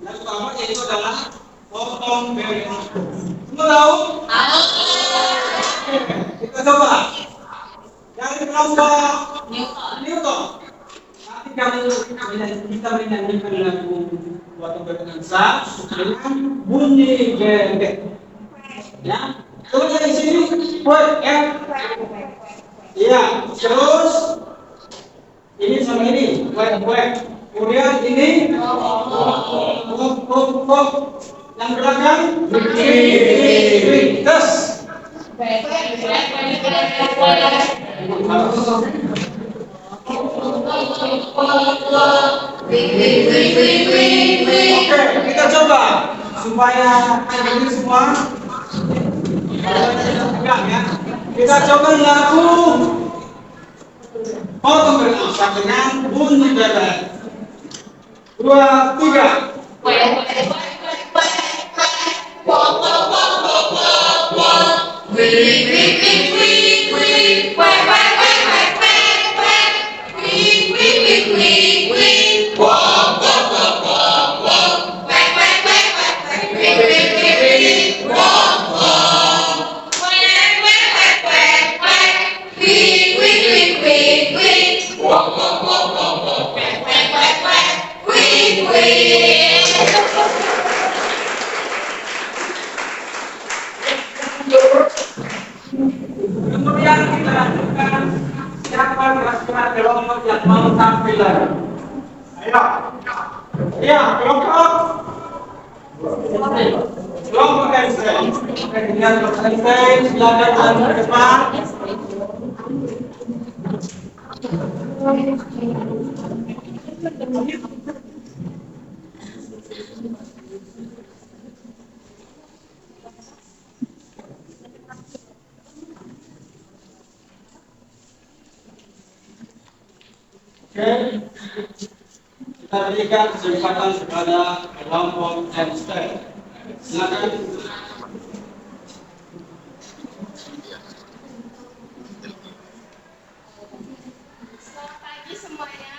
Yang pertama yaitu adalah potong beres. Semua tahu? Kita coba. Yang kelompok Newton. Nanti kamu kita menyanyikan lagu potong beres dengan bunyi gede. Ya. Terus dari sini buat ya. Iya. Terus ini sama ini buat. Kemudian ini yang belakang terus Oke, kita coba supaya ini semua pegang ya. Kita coba lagu potong berpisah dengan bunyi bebek. 2, 3. Kemudian kita lakukan siapa kira-kira kelompok yang mau tampil lagi. Ayo. Iya, kelompok. Kelompok Einstein. Kemudian kelompok Einstein silakan maju ke depan. Oke, kita berikan kesempatan kepada kelompok Einstein. Silakan. Selamat pagi semuanya.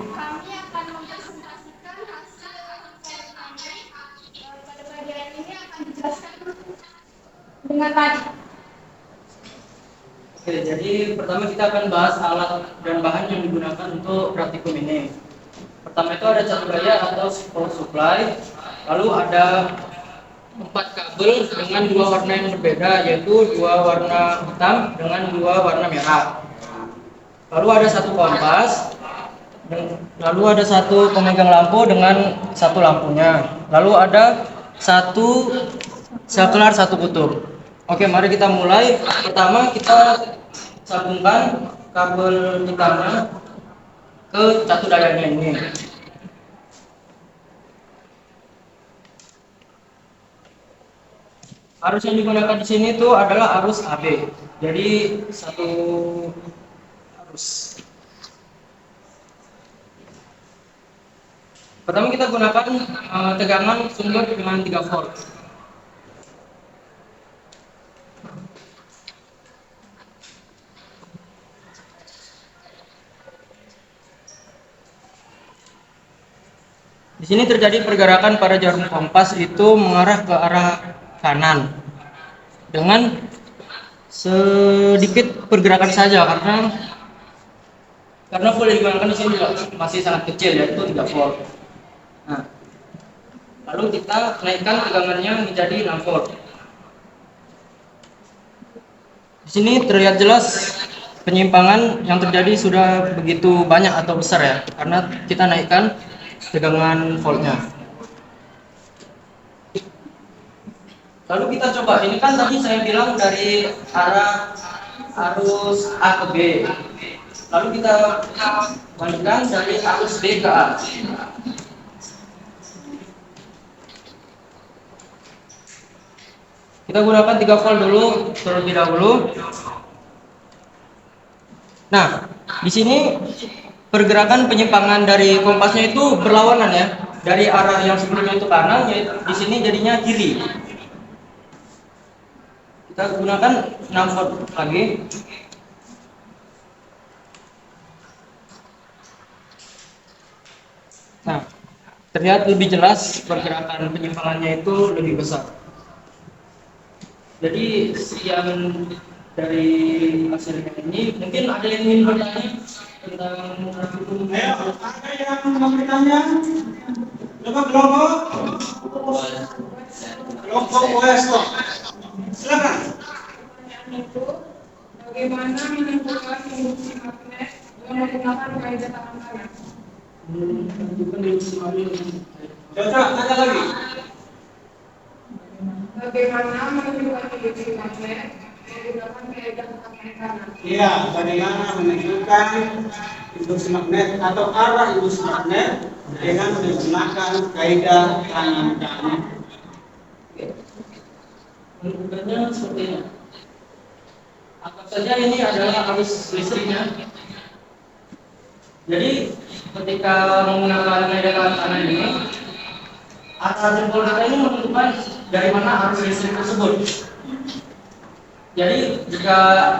Kami akan mempresentasikan hasil riset kami. Pada bagian ini akan dijelaskan dengan tadi. Oke, jadi pertama kita akan bahas alat dan bahan yang digunakan untuk praktikum ini. Pertama itu ada catu gaya atau power supply, lalu ada 4 kabel dengan 2 warna yang berbeda, yaitu 2 warna hitam dengan 2 warna merah. Lalu ada 1 kompas, lalu ada 1 pemegang lampu dengan 1 lampunya, lalu ada 1 saklar 1 kutub. Oke, mari kita mulai. Pertama kita sambungkan kabel hitamnya ke catu dayanya ini. Arus yang digunakan di sini itu adalah arus AB. Jadi 1 arus. Pertama kita gunakan tegangan sumber dengan 3 volt. Di sini terjadi pergerakan pada jarum kompas itu mengarah ke arah kanan dengan sedikit pergerakan saja karena volt yang digunakan di sini juga masih sangat kecil, yaitu 3 volt. Nah, lalu kita naikkan tegangannya menjadi 6 volt. Di sini terlihat jelas penyimpangan yang terjadi sudah begitu banyak atau besar ya, karena kita naikkan tegangan voltnya. Lalu kita coba, ini kan tadi saya bilang dari arah arus A ke B. Lalu kita bandingkan dari arus B ke A. Kita gunakan 3 volt dulu terlebih dahulu. Nah, di sini pergerakan penyimpangan dari kompasnya itu berlawanan ya. Dari arah yang sebelumnya itu kanan, di sini jadinya kiri. Kita gunakan 6 volt lagi. Nah, terlihat lebih jelas pergerakan penyimpangannya itu lebih besar. Jadi sekian dari hasilnya ini. Mungkin ada yang ingin bertanya tentang Ayo, ada yang mau bertanya? Coba kelompok Westo. Silakan. Itu bagaimana menentukan induksi magnet dengan menggunakan kaidah tangan kanan? Cocok, tanya lagi. Bagaimana menentukan induksi magnet menggunakan kaidah tekanan kanan. Iya, bagaimana menentukan induk magnet atau arah induk magnet dengan menggunakan kaidah kanan. Menentukannya seperti ini. Anggap saja ini adalah arus listriknya. Jadi ketika menggunakan kaidah kanan ini, arah jempol kita ini menentukan dari mana arus listrik tersebut. Jadi jika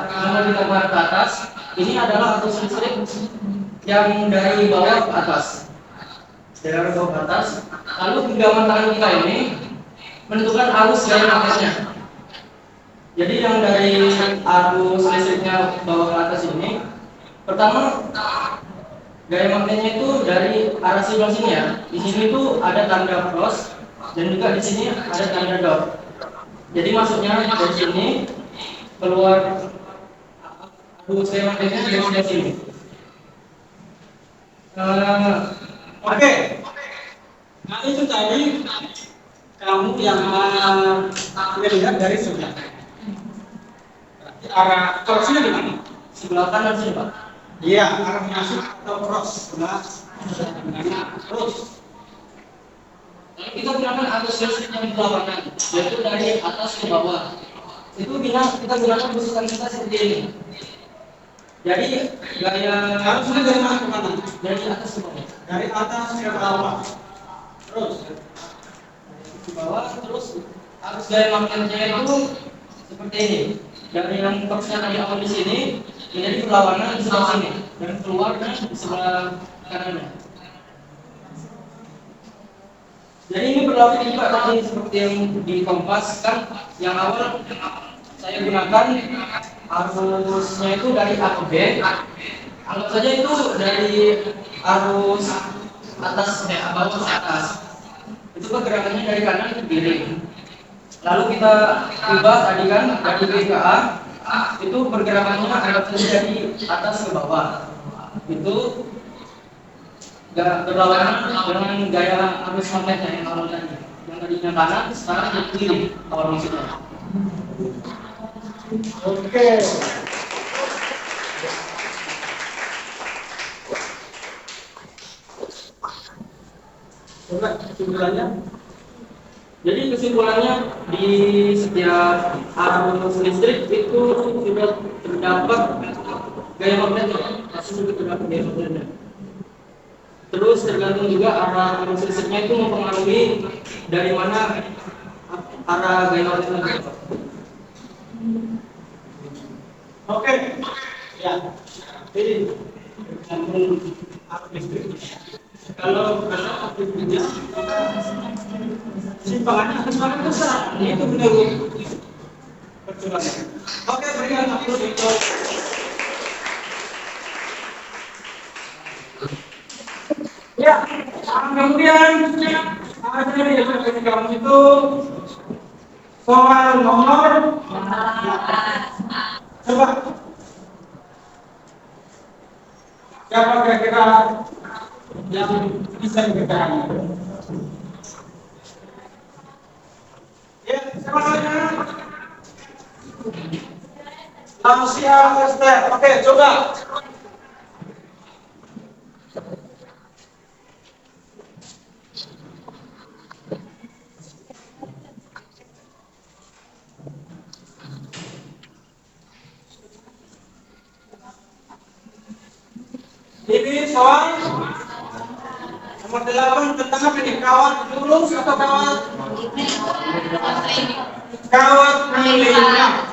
jempol kita ke atas, ini adalah arus listrik yang dari bawah ke atas. Dari bawah ke atas. Lalu genggaman tangan kita ini menentukan arus gaya magnetnya. Jadi yang dari arus listriknya bawah ke atas ini, pertama gaya magnetnya itu dari arah sebelah sini ya. Di sini tuh ada tanda plus dan juga di sini ada tanda dot. Jadi maksudnya dari sini keluar arus gaya magnetnya dari sebelah sini. Oke. Nah itu tadi kamu yang melihat dari sebelah. Berarti arah crossnya di mana? Sebelah kanan sini Pak. Iya, arah masuk atau cross sebelah terus. Lalu kita gunakan arus listrik yang berlawanan, yaitu dari atas ke bawah. Itu kita gunakan besutan kita seperti ini. Jadi gaya Arusnya dari mana ke mana? dari atas ke bawah. Dari atas ke bawah. Terus Ke bawah terus arus gaya magnetnya itu seperti ini. Dari yang crossnya tadi awal di sini menjadi berlawanan di sebelah sini dan keluarnya di sebelah kanannya. Jadi ini berlaku juga tadi seperti yang di kompas kan, yang awal saya gunakan arusnya itu dari A ke B. Anggap saja itu dari arus atas bawah ke atas. Itu pergerakannya dari kanan ke kiri. Lalu kita ubah tadi kan dari B ke A, itu pergerakannya anggap saja dari atas ke bawah. Itu berlawanan dengan gaya arus magnetnya yang awal tadi. Yang tadinya kanan, sekarang ke kiri awal maksudnya. oke. Coba kesimpulannya. Jadi kesimpulannya di setiap arus listrik itu sudah terdapat gaya magnetnya, pasti sudah terdapat gaya magnetnya. Terus tergantung juga arah arus listriknya itu mempengaruhi dari mana arah gaya magnetnya. Oke. Ya. Jadi tergantung arus listrik. Kalau arus listriknya simpangannya akan semakin besar. Itu benar percobaan. Oke, berikan aplaus untuk ya. Kemudian ada yang kamu itu soal nomor coba siapa kira-kira yang bisa dikatakan? Ya, siapa namanya? Lausia Esther. Oke, coba. Ini soal nomor 8 tentang apa nih? Kawat lurus atau kawat? Kawat melingkar.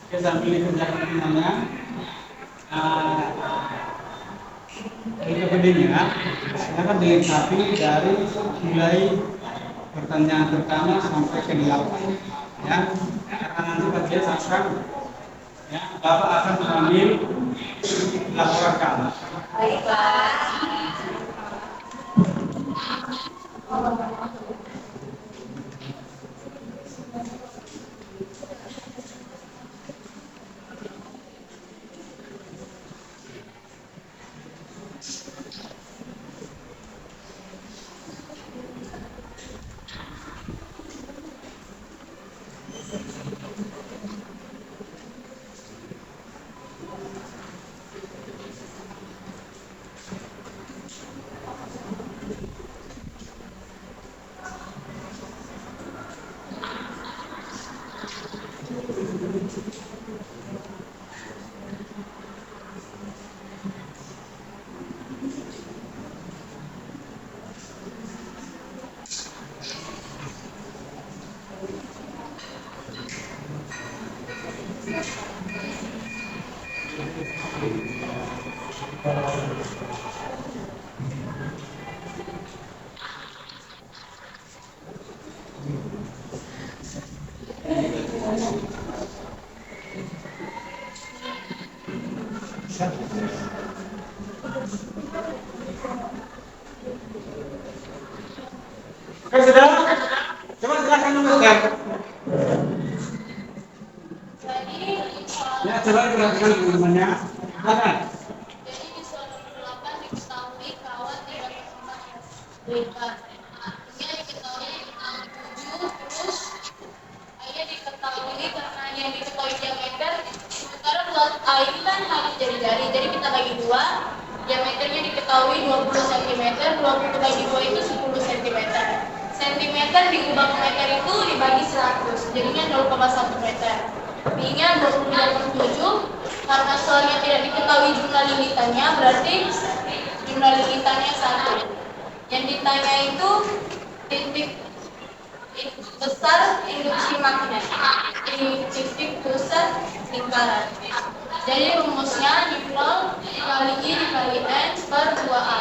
Oke, sambil dikerjakan temannya, dari kemudiannya, silakan dilengkapi dari mulai pertanyaan pertama sampai ke 8. Ya, karena nanti bagian akan, ya, Bapak akan mengambil laporan kamu. Baik, Pak. Oke, sudah? Coba silakan menuliskan. Ya, coba dilakukan teman-temannya. Silakan. Jadi di soal 8 diketahui kawan tidak pernah berikan. Ini diketahui 7, terus ayah diketahui karena yang diketahui diameter. Sementara buat A ini kan harus jari-jari, jadi kita bagi 2. Diameternya diketahui 20 cm, 20 bagi 2 itu 10 cm. Sentimeter diubah ke meter itu dibagi 100, jadinya 0,1 meter. B-nya 20,7. Karena soalnya tidak diketahui jumlah lilitannya, berarti jumlah lilitannya 1. Yang ditanya itu titik besar induksi magnet, titik pusat lingkaran. Jadi rumusnya dipol dikali I dikali N per 2A.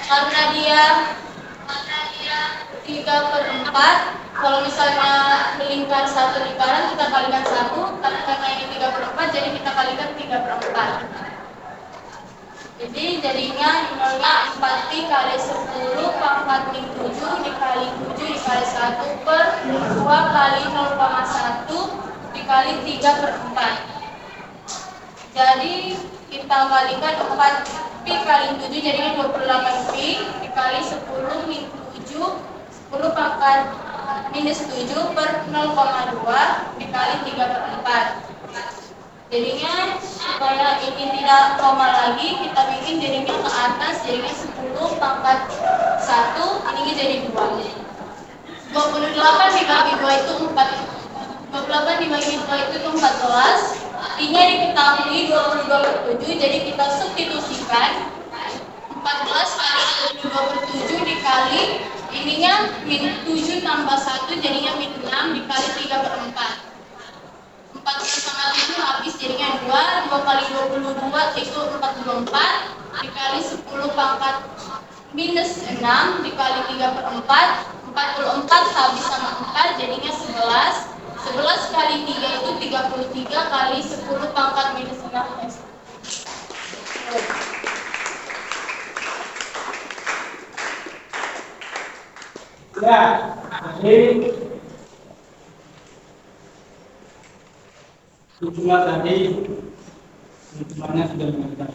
Karena dia 3/4. Kalau misalnya melingkar satu lingkaran kita kalikan 1, tapi karena ini 3/4 jadi kita kalikan 3/4. Jadi jadinya nolnya 4pi kali 10 pangkat min 7 dikali 7 dikali 1 per 2 kali 0,1 dikali 3/4. Jadi kita kalikan 4pi kali 7 jadinya 28pi dikali 10 min 7 10 pangkat minus 7 per 0,2 dikali 3/4. Jadinya supaya ini tidak koma lagi kita bikin jadinya ke atas jadinya 10 pangkat 1 ininya jadi 2. 28 dibagi 2 itu 4. 28 dibagi 2 itu 14. Ininya diketahui 22/7 jadi kita substitusikan 14 kali 22/7 dikali ininya min 7 tambah 1 jadinya min 6 dikali 3/4. 14 sama 7 habis jadinya 2 kali 22 itu 44 dikali 10 pangkat minus 6 dikali 3/4. 44 habis sama 4 jadinya 11. 11 kali 3 itu 33 kali 10 pangkat minus 6. Ya, jadi jumlah tadi jumlahnya sudah mengajar.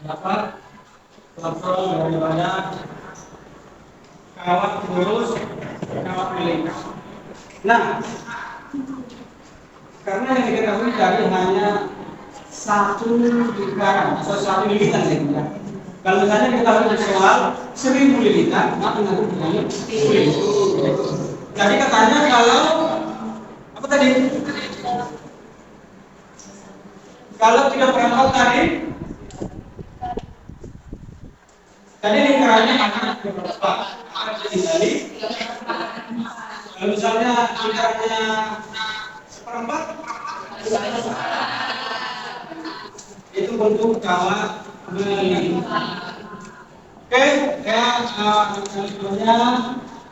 Dapat kontrol daripada kawat lurus, kawat melingkar. Nah, karena yang diketahui tadi hanya satu lingkaran atau satu lilitan saja. Kalau misalnya kita lihat soal 1000 lilitan, maka nanti bilangnya 1000. Jadi katanya kalau apa tadi? Kalau 3/4 tadi lingkarannya akan 3/4. Akan dihindari. Kalau misalnya lingkarannya 1/4 itu bentuk kawat melingkar. Oke, ya selanjutnya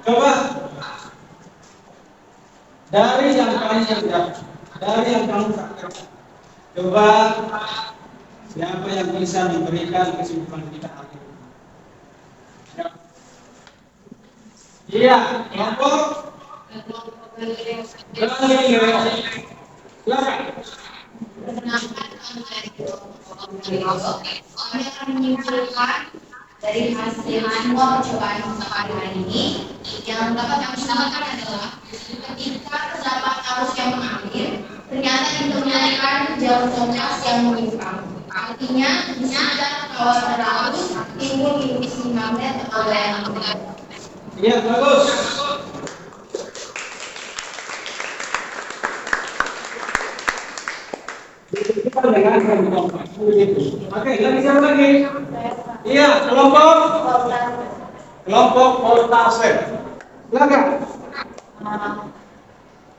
coba dari yang paling rendah, dari yang paling terakhir. Coba siapa yang bisa memberikan kesimpulan kita hari ini? Iya, kelompok. Silakan. Akan menyimpulkan dari hasil semua percobaan pada hari ini yang dapat kami sampaikan adalah ketika terdapat arus yang mengalir ternyata ditemukan jalur kompas yang menyimpang. Artinya di sekitar kawasan arus timbul industri magnet atau daya magnet. Iya, bagus. Kita dengan kelompok. Oke, lagi siapa lagi? Iya, kelompok voltase. Silakan.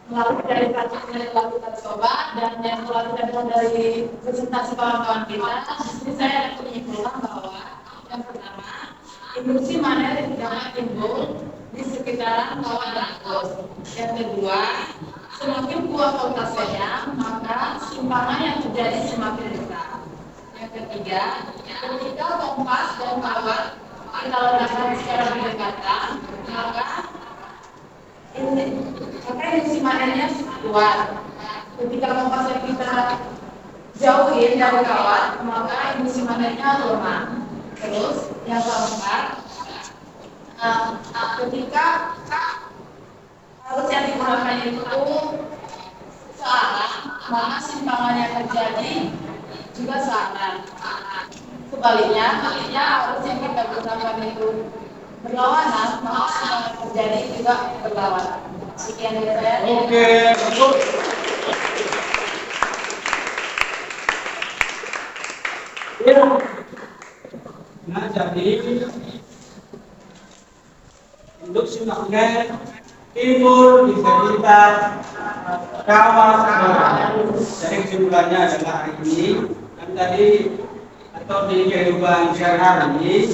Melalui dari praktik yang telah kita coba dan yang telah kita dengar dari presentasi kawan-kawan kita, di sini saya dapat menyimpulkan bahwa yang pertama, industri magnet dapat timbul di sekitaran kawasan arus. Yang kedua, semakin kuat voltasenya, maka simpangan yang terjadi semakin besar. Yang ketiga, ketika kompas dan kawat kita letakkan secara berdekatan, maka industri magnetnya kuat. Ketika kompas yang kita jauhin dari kawat, maka industri magnetnya lemah. Terus yang keempat, ketika arus yang digunakan itu searah, maka simpangan yang terjadi juga searah. Sebaliknya, arus yang kita gunakan itu berlawanan, maka simpangan yang terjadi juga berlawanan. Sekian dari saya. Oke, bagus. Ya. Nah, jadi industri magnet timbul di sekitar kawasan. Jadi kesimpulannya adalah hari ini dan tadi atau di kehidupan sehari-hari,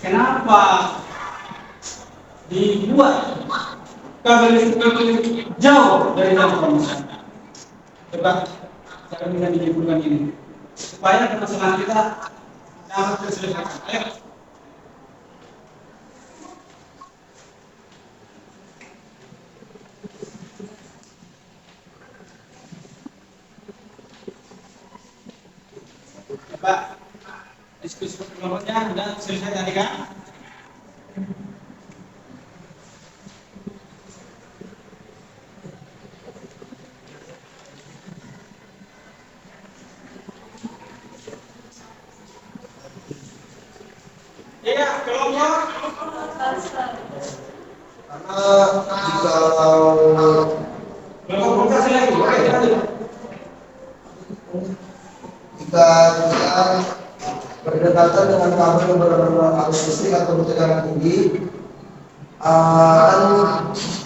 kenapa dibuat kabel listrik jauh dari jangkauan masyarakat. Coba cara bisa menyimpulkan ini supaya permasalahan kita dapat terselesaikan. Ayo. Coba diskusi kelompoknya sudah selesai tadi kan? Iya, kelompok. Karena jika Kelompok kasih lagi. Oke, jika kita berdekatan dengan kabel yang berarus listrik atau ketegangan tinggi, kan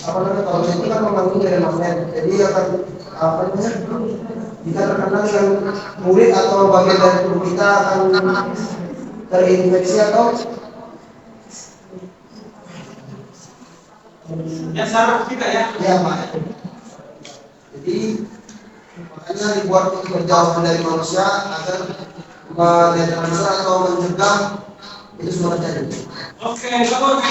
apa namanya kabel itu kan mengandung dari magnet, jadi akan apa namanya jika terkena dengan kulit atau bagian dari tubuh kita akan terinfeksi atau ya saraf kita ya. ya Pak. Jadi makanya dibuat untuk berjauhan dari manusia agar menetralisir atau mencegah itu semua terjadi. Oke, bagus.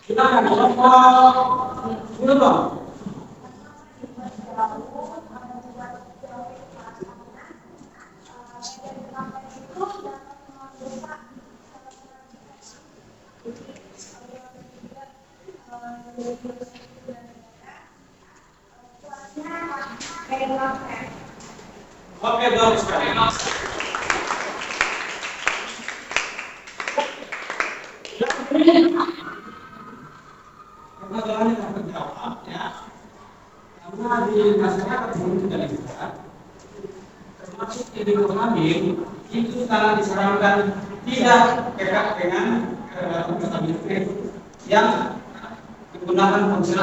Kita akan kelompok dulu dong. Oke, bagus sekali. Permasalahannya akan terjawab ya. Karena di masyarakat belum tidak lihat, termasuk ibu hamil itu sangat disarankan tidak dekat dengan kereta listrik yang menggunakan ponsel.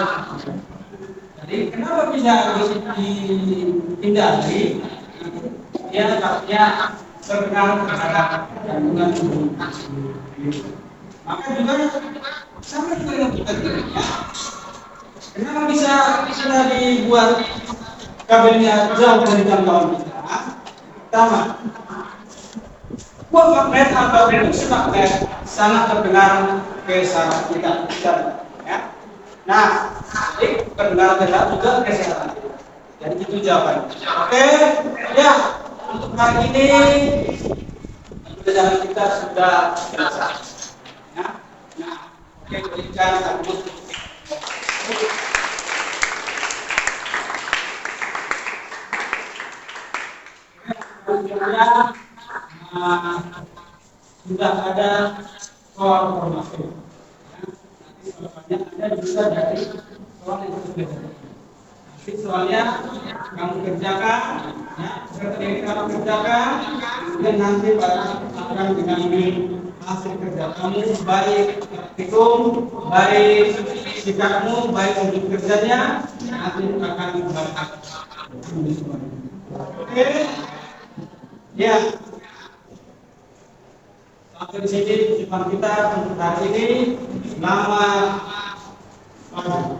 Jadi kenapa bisa dihindari? Dia takutnya terpengaruh terhadap kandungan tubuh. Maka juga sama juga dengan kita ya. Kenapa bisa dibuat kabelnya jauh dari jangkauan kita? Pertama, buah magnet atau reduksi magnet sangat terpengaruh ke saraf kita. Ya. Nah, jadi pendengaran kita juga kesehatan. Jadi itu jawaban. Oke, ya untuk hari ini pelajaran kita sudah selesai. Ya. Nah, oke, berikan aku. Sudah ada soal formasi. Nanti ada juga dari soal yang sudah ada. Nanti soalnya kamu kerjakan, ya, seperti ini kamu kerjakan, kemudian nanti akan mengambil hasil kerja kamu, baik praktikum, baik sikapmu, baik untuk kerjanya, nanti akan dibahas. Oke, ya. Sampai di sini perjumpaan kita untuk hari ini. Selamat pagi.